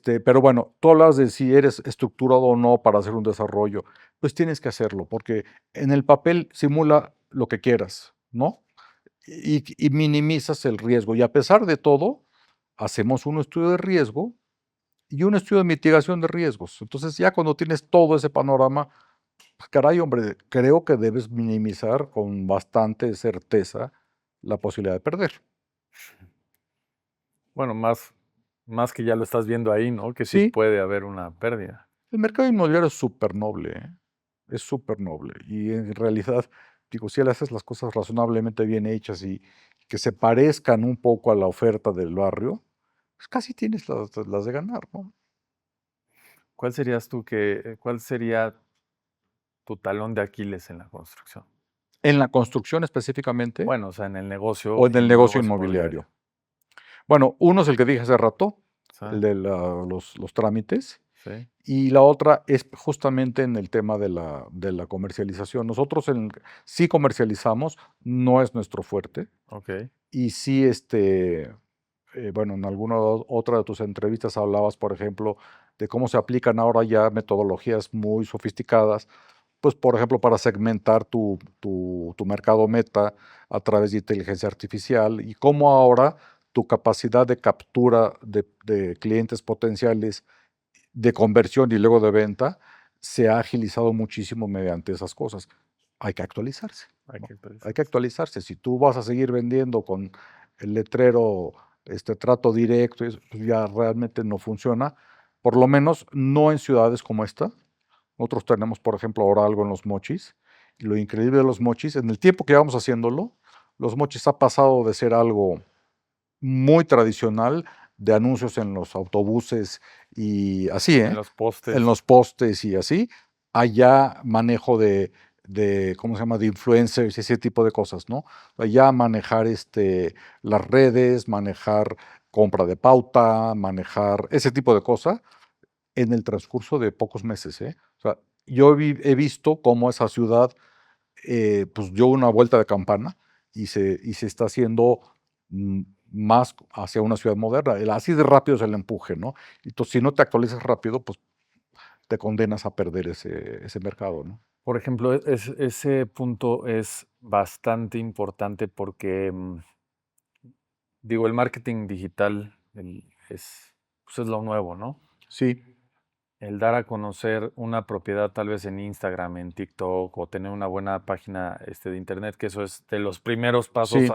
Pero bueno, tú hablas de si eres estructurado o no para hacer un desarrollo, pues tienes que hacerlo, porque en el papel simula lo que quieras, ¿no? Y minimizas el riesgo. Y a pesar de todo, hacemos un estudio de riesgo y un estudio de mitigación de riesgos. Entonces, ya cuando tienes todo ese panorama, Caray, hombre, creo que debes minimizar con bastante certeza la posibilidad de perder. Bueno, más que ya lo estás viendo ahí, ¿no? Que sí Sí, puede haber una pérdida. el mercado inmobiliario es súper noble, ¿eh? Es súper noble. Y en realidad, digo, si le haces las cosas razonablemente bien hechas y que se parezcan un poco a la oferta del barrio, pues casi tienes las de ganar, ¿no? ¿Cuál sería tu talón de Aquiles en la construcción? En la construcción específicamente Bueno, o sea, en el negocio o en y el en el negocio negocio inmobiliario. inmobiliario. Bueno, uno es el que dije hace rato, ¿Sí? el de los trámites. Sí, Y la otra es justamente en el tema de la comercialización. Nosotros sí comercializamos, no es nuestro fuerte. ok. Y sí, bueno, en alguna otra de tus entrevistas hablabas, por ejemplo, de cómo se aplican ahora ya metodologías muy sofisticadas, pues, por ejemplo, para segmentar tu mercado meta a través de inteligencia artificial y cómo ahora tu capacidad de captura de clientes potenciales de conversión y luego de venta, se ha agilizado muchísimo mediante esas cosas. Hay que actualizarse, Hay ¿no? que Hay que actualizarse. actualizarse. Si tú vas a seguir vendiendo con el letrero, trato directo, pues ya realmente no funciona, por lo menos no en ciudades como esta. Nosotros tenemos, por ejemplo, ahora algo en Los Mochis, y lo increíble de Los Mochis, en el tiempo que llevamos haciéndolo, Los Mochis ha pasado de ser algo muy tradicional de anuncios en los autobuses y así, En los en postes. los postes y así, allá manejo de ¿cómo se llama?, de influencers y ese tipo de cosas, ¿no? Allá manejar, las redes, manejar compra de pauta, manejar ese tipo de cosas en el transcurso de pocos meses, ¿eh? O sea, yo he visto cómo esa ciudad, pues, dio una vuelta de campana y se está haciendo, mm, más hacia una ciudad moderna. Así de rápido es el empuje, ¿no? Entonces, si no te actualizas rápido, pues, te condenas a perder ese mercado, ¿no? Por ejemplo, ese punto es bastante importante porque, digo, el marketing digital pues es lo nuevo, ¿no? Sí, El dar a conocer una propiedad tal vez en Instagram, en TikTok o tener una buena página de internet, que eso es de los primeros pasos. sí,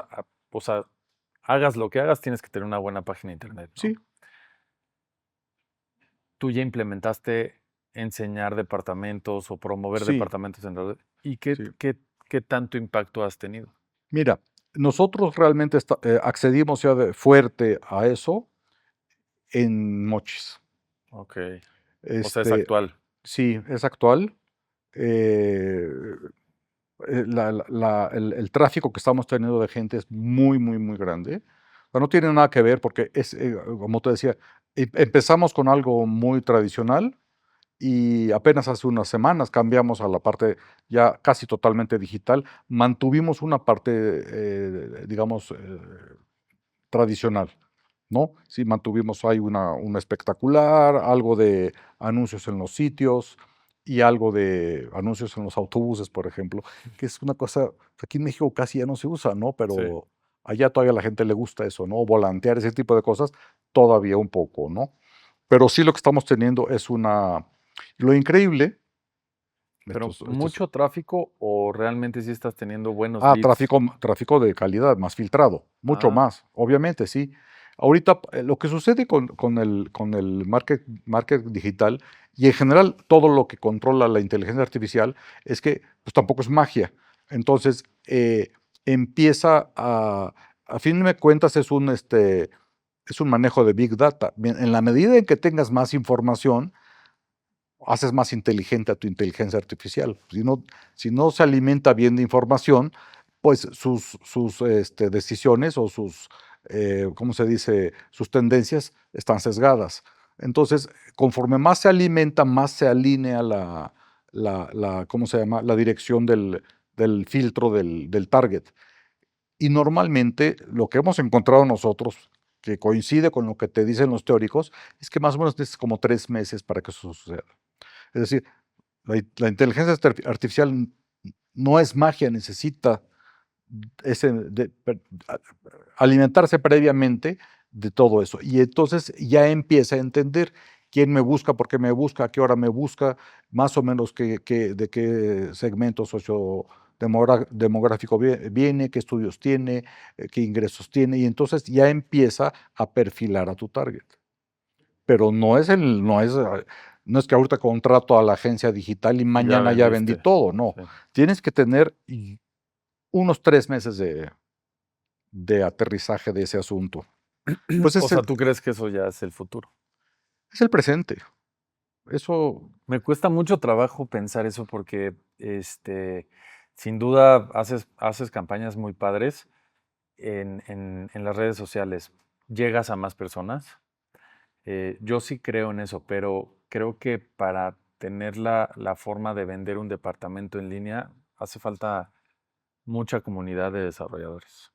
O sea, hagas lo que hagas, tienes que tener una buena página de internet, ¿no? sí, Tú ya implementaste enseñar departamentos o promover sí, departamentos en red. ¿Y sí. qué tanto impacto has tenido? Mira, nosotros realmente accedimos ya de fuerte a eso en Mochis. Ok. O sea, es Este, actual. sí, es actual. Eh, el tráfico que estamos teniendo de gente es muy, muy, muy grande. O sea, no tiene nada que ver porque como te decía, empezamos con algo muy tradicional y apenas hace unas semanas cambiamos a la parte ya casi totalmente digital. Mantuvimos una parte, digamos, tradicional, ¿no? Sí, mantuvimos ahí una espectacular, algo de anuncios en los sitios y algo de anuncios en los autobuses, por ejemplo, que es una cosa que aquí en México casi ya no se usa, ¿no? Sí. Pero allá todavía a la gente le gusta eso, ¿no? Volantear, ese tipo de cosas, todavía un poco, ¿no? Pero sí lo que estamos teniendo es lo increíble, Pero estos mucho tráfico o realmente sí estás teniendo buenos leads. tráfico de calidad, más filtrado, mucho Ah, más, obviamente, sí. Ahorita, lo que sucede con el market digital y en general todo lo que controla la inteligencia artificial es que, pues, tampoco es magia. Entonces, empieza a fin de cuentas es un manejo de big data. Bien, en la medida en que tengas más información, haces más inteligente a tu inteligencia artificial. Si no se alimenta bien de información, pues sus decisiones o ¿cómo se dice? Sus tendencias están sesgadas. Entonces, conforme más se alimenta, más se alinea ¿cómo se llama? La dirección del filtro del target. Y normalmente lo que hemos encontrado nosotros, que coincide con lo que te dicen los teóricos, es que más o menos necesitas como 3 meses para que eso suceda. Es decir, la inteligencia artificial no es magia, necesita alimentarse previamente de todo eso. Y entonces ya empieza a entender. quién me busca, por qué me busca, a qué hora me busca, más o menos de qué segmento demográfico viene, qué estudios tiene, qué ingresos tiene, y entonces ya empieza a perfilar a tu target. Pero no es que ahorita contrato a la agencia digital y mañana ya vendí todo, no. Sí. Tienes que tener unos 3 meses de aterrizaje de ese asunto. Pues o sea, ¿tú crees que eso ya es el futuro? Es el presente. Eso... Me cuesta mucho trabajo pensar eso porque, sin duda, haces campañas muy padres en las redes sociales. Llegas a más personas. Yo sí creo en eso, pero creo que para tener la forma de vender un departamento en línea hace falta mucha comunidad de desarrolladores.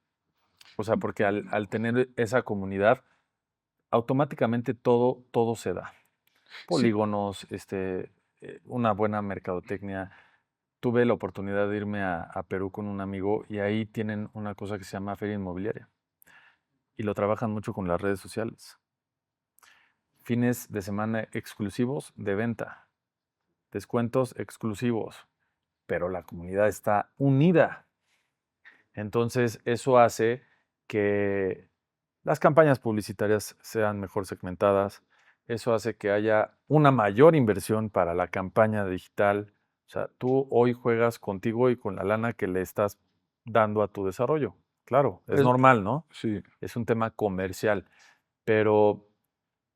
O sea, porque al tener esa comunidad, automáticamente todo se da. Polígonos, una buena mercadotecnia. Tuve la oportunidad de irme a Perú con un amigo y ahí tienen una cosa que se llama feria inmobiliaria. Y lo trabajan mucho con las redes sociales. Fines de semana exclusivos de venta. Descuentos exclusivos. Pero la comunidad está unida. Entonces, eso hace que las campañas publicitarias sean mejor segmentadas. Eso hace que haya una mayor inversión para la campaña digital. O sea, tú hoy juegas contigo y con la lana que le estás dando a tu desarrollo. Claro, es normal, ¿no? Sí. Es un tema comercial. Pero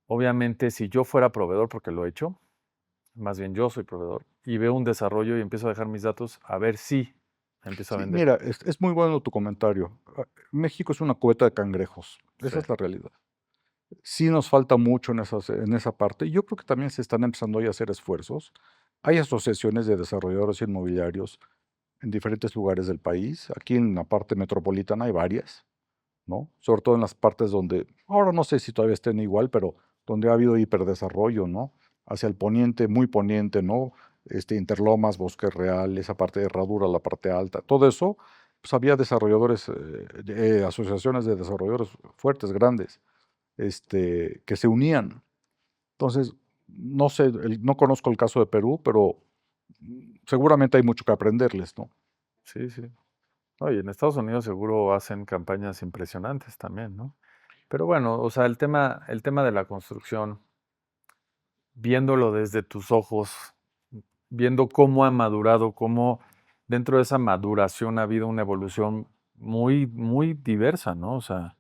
obviamente si yo fuera proveedor, porque lo he hecho, más bien yo soy proveedor, y veo un desarrollo y empiezo a dejar mis datos, a ver si empiezo a vender. Mira, es muy bueno tu comentario. México es una cubeta de cangrejos. Esa es la realidad. Sí nos falta mucho en esa parte. Yo creo que también se están empezando hoy a hacer esfuerzos. Hay asociaciones de desarrolladores inmobiliarios en diferentes lugares del país. Aquí en la parte metropolitana hay varias, ¿no? Sobre todo en las partes donde, ahora no sé si todavía estén igual, pero donde ha habido hiperdesarrollo, ¿no? Hacia el poniente, muy poniente, ¿no? Interlomas, Bosque Real, esa parte de Herradura, la parte alta, todo eso, pues había desarrolladores, asociaciones de desarrolladores fuertes, grandes, que se unían. Entonces, no sé, no conozco el caso de Perú, pero seguramente hay mucho que aprenderles, ¿no? Sí, sí. No, y en Estados Unidos seguro hacen campañas impresionantes también, ¿no? Pero bueno, o sea, el tema de la construcción, viéndolo desde tus ojos, viendo cómo ha madurado, cómo dentro de esa maduración ha habido una evolución muy, muy diversa, ¿no? O sea,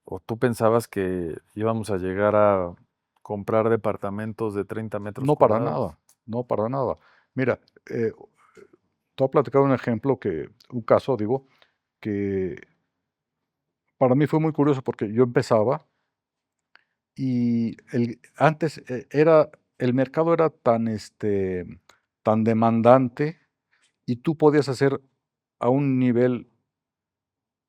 o tú pensabas que íbamos a llegar a comprar departamentos de 30 metros No para cuadrados. nada, no para nada. Mira, te voy a platicar un ejemplo, un caso, digo, que para mí fue muy curioso porque yo empezaba y antes el mercado era tan demandante y tú podías hacer a un nivel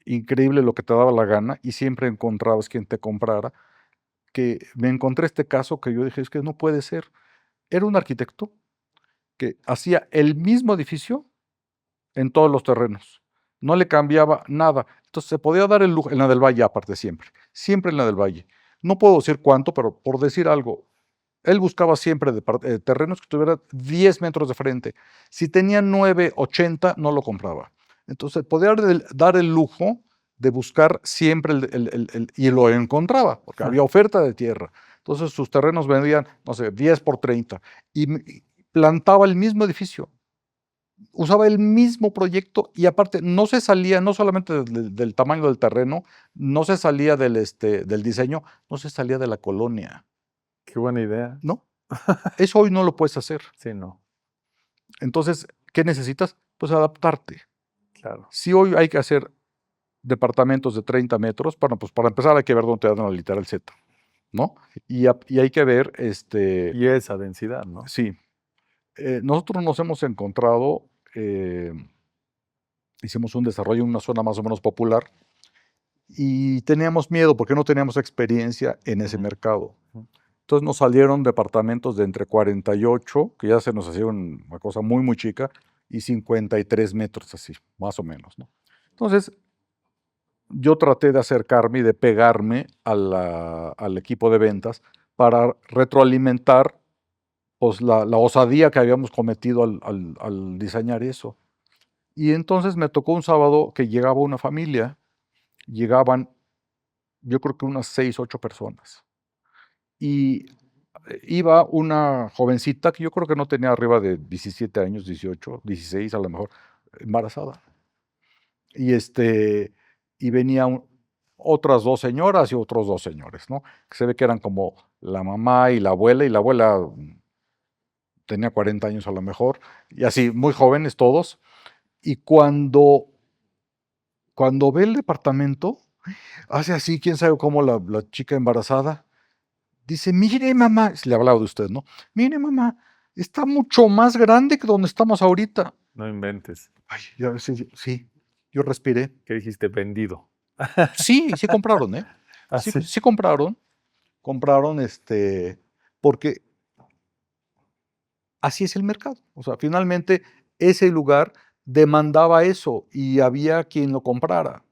increíble lo que te daba la gana y siempre encontrabas quien te comprara, que me encontré este caso que yo dije, es que no puede ser. Era un arquitecto que hacía el mismo edificio en todos los terrenos. No le cambiaba nada. Entonces se podía dar el lujo, en la del Valle aparte siempre en la del Valle. No puedo decir cuánto, pero por decir algo, él buscaba siempre terrenos que tuvieran 10 metros de frente. Si tenía 9, 80, no lo compraba. Entonces podía dar el lujo de buscar siempre y lo encontraba, porque había oferta de tierra. Entonces sus terrenos vendían, no sé, 10 por 30 y plantaba el mismo edificio. Usaba el mismo proyecto y aparte no se salía, no solamente del tamaño del terreno, no se salía del diseño, no se salía de la colonia. Qué buena idea. ¿No? Eso hoy no lo puedes hacer. Sí, no. Entonces, ¿qué necesitas? Pues adaptarte. Claro. Si hoy hay que hacer departamentos de 30 metros, bueno, pues para empezar hay que ver dónde te dan la literal Z, ¿no? Y hay que ver, Y esa densidad, ¿no? Sí. Nosotros nos hemos encontrado, hicimos un desarrollo en una zona más o menos popular y teníamos miedo porque no teníamos experiencia en ese mercado. Entonces nos salieron departamentos de entre 48, que ya se nos hacía una cosa muy, muy chica, y 53 metros así, más o menos, ¿no? Entonces, yo traté de acercarme y de pegarme al equipo de ventas para retroalimentar pues, la osadía que habíamos cometido al diseñar eso. Y entonces me tocó un sábado que llegaba una familia, llegaban yo creo que unas 6, 8 personas. Y iba una jovencita que yo creo que no tenía arriba de 17 años, 18, 16 a lo mejor, embarazada. Y venían otras 2 señoras y otros 2 señores, ¿no? Que se ve que eran como la mamá y la abuela tenía 40 años a lo mejor, y así, muy jóvenes todos. Y cuando ve el departamento, hace así, quién sabe cómo la chica embarazada, dice, mire mamá, le hablaba de usted, ¿no? Mire mamá, está mucho más grande que donde estamos ahorita. No inventes. Ay, sí, yo respiré. ¿Qué dijiste? Vendido. Sí compraron, ¿eh? ¿Ah, Sí, sí? sí compraron, porque así es el mercado. O sea, finalmente ese lugar demandaba eso y había quien lo comprara.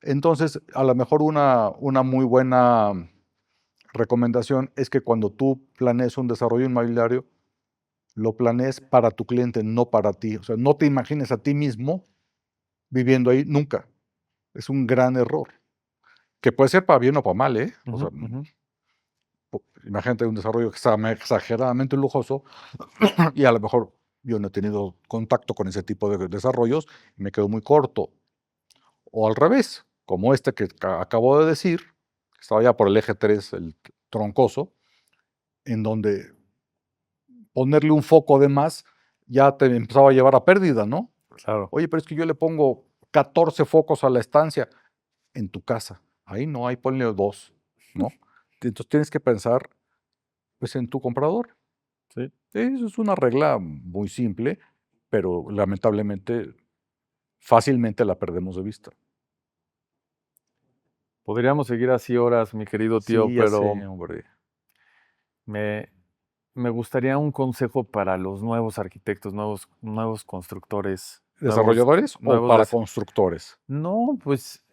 Entonces, a lo mejor una muy buena recomendación es que cuando tú planees un desarrollo inmobiliario, lo planees para tu cliente, no para ti. O sea, no te imagines a ti mismo viviendo ahí nunca. Es un gran error, que puede ser para bien o para mal, ¿eh? O sea, imagínate un desarrollo que está exageradamente lujoso y a lo mejor yo no he tenido contacto con ese tipo de desarrollos y me quedo muy corto. O al revés, como este que acabo de decir, que estaba ya por el eje 3, el troncoso, en donde ponerle un foco de más ya te empezaba a llevar a pérdida, ¿no? Claro. Oye, pero es que yo le pongo 14 focos a la estancia en tu casa. Ahí no, ahí ponle 2, ¿no? Entonces tienes que pensar, pues, en tu comprador. Sí. Eso es una regla muy simple, pero lamentablemente, fácilmente la perdemos de vista. Podríamos seguir así horas, mi querido tío, Sí, ya pero sé, hombre. me gustaría un consejo para los nuevos arquitectos, nuevos constructores, ¿Desarrolladores o nuevos para des- constructores? No, pues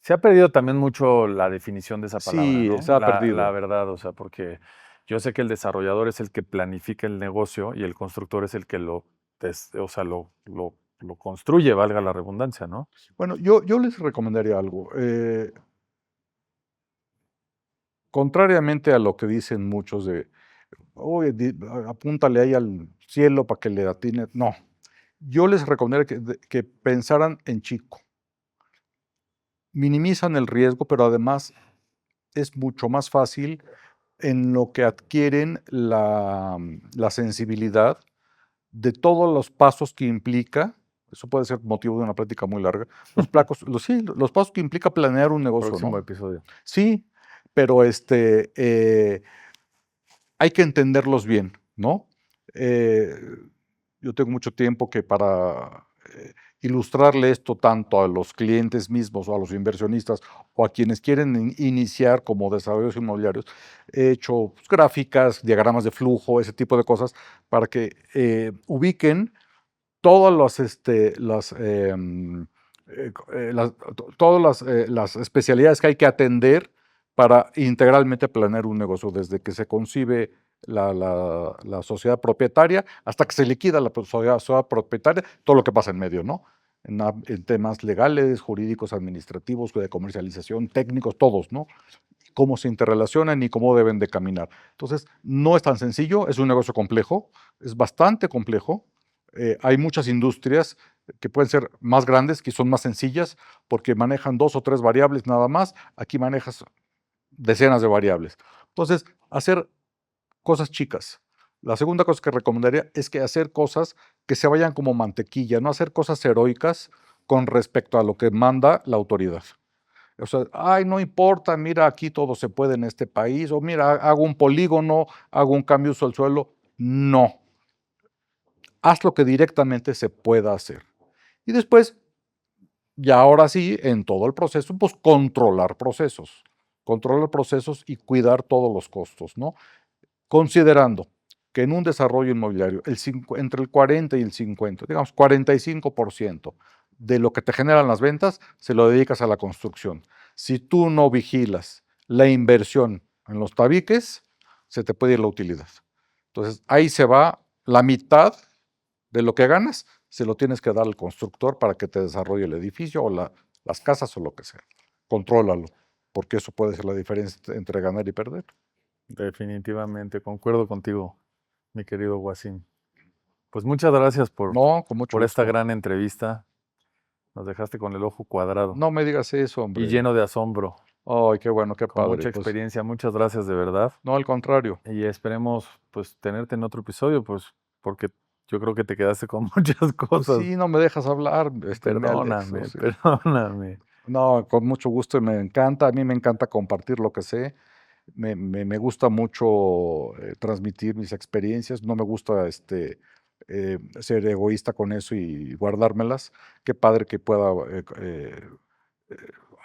se ha perdido también mucho la definición de esa palabra, Sí, ¿no? se ha La perdido. verdad, o sea, porque yo sé que el desarrollador es el que planifica el negocio y el constructor es el que o sea, lo construye, valga la redundancia, ¿no? Bueno, yo les recomendaría algo. Contrariamente a lo que dicen muchos de, oye, apúntale ahí al cielo para que le atine. No, yo les recomendaría que pensaran en chico. Minimizan el riesgo, pero además es mucho más fácil en lo que adquieren la sensibilidad de todos los pasos que implica. Eso puede ser motivo de una plática muy larga. Sí, los pasos que implica planear un negocio, Próximo ¿no? episodio. Sí, pero hay que entenderlos bien, ¿no? Eh, yo tengo mucho tiempo que para ilustrarle esto tanto a los clientes mismos o a los inversionistas o a quienes quieren iniciar como desarrollos inmobiliarios, he hecho pues, gráficas, diagramas de flujo, ese tipo de cosas, para que ubiquen todas las especialidades que hay que atender para integralmente planear un negocio, desde que se concibe la sociedad propietaria hasta que se liquida la sociedad propietaria, todo lo que pasa en medio, ¿no? En temas legales, jurídicos, administrativos, de comercialización, técnicos, todos, ¿no? Cómo se interrelacionan y cómo deben de caminar. Entonces, no es tan sencillo, es un negocio complejo, es bastante complejo. Hay muchas industrias que pueden ser más grandes, que son más sencillas, porque manejan 2 o 3 variables nada más. Aquí manejas decenas de variables. Entonces, hacer cosas chicas. La segunda cosa que recomendaría es que hacer cosas que se vayan como mantequilla, no hacer cosas heroicas con respecto a lo que manda la autoridad. O sea, ay, no importa, mira, aquí todo se puede en este país, o mira, hago un polígono, hago un cambio de uso del suelo. No. Haz lo que directamente se pueda hacer. Y después, ya ahora sí, en todo el proceso, pues controlar procesos. Controlar procesos y cuidar todos los costos, ¿no? Considerando que en un desarrollo inmobiliario, entre el 40 y el 50, digamos 45% de lo que te generan las ventas, se lo dedicas a la construcción. Si tú no vigilas la inversión en los tabiques, se te puede ir la utilidad. Entonces, ahí se va la mitad de lo que ganas, se lo tienes que dar al constructor para que te desarrolle el edificio o las casas o lo que sea. Contrólalo, porque eso puede ser la diferencia entre ganar y perder. Definitivamente, concuerdo contigo, mi querido Wasim. Pues muchas gracias por esta gran entrevista. Nos dejaste con el ojo cuadrado. No me digas eso, hombre. Y lleno de asombro. Ay, qué bueno, qué padre. Con mucha experiencia. Muchas gracias, de verdad. No, al contrario. Y esperemos, pues, tenerte en otro episodio, pues, porque yo creo que te quedaste con muchas cosas. Pues sí, no me dejas hablar. Perdóname, perdóname. No, con mucho gusto y me encanta. A mí me encanta compartir lo que sé. Me gusta mucho transmitir mis experiencias. No me gusta ser egoísta con eso y guardármelas. Qué padre que pueda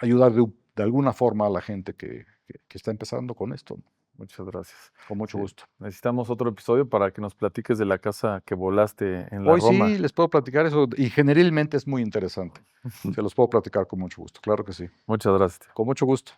ayudar de alguna forma a la gente que está empezando con esto. Muchas gracias. Con mucho gusto. Necesitamos otro episodio para que nos platiques de la casa que volaste en la Hoy Roma. sí, les puedo platicar eso y generalmente es muy interesante. Se los puedo platicar con mucho gusto, claro que sí. Muchas gracias. Con mucho gusto.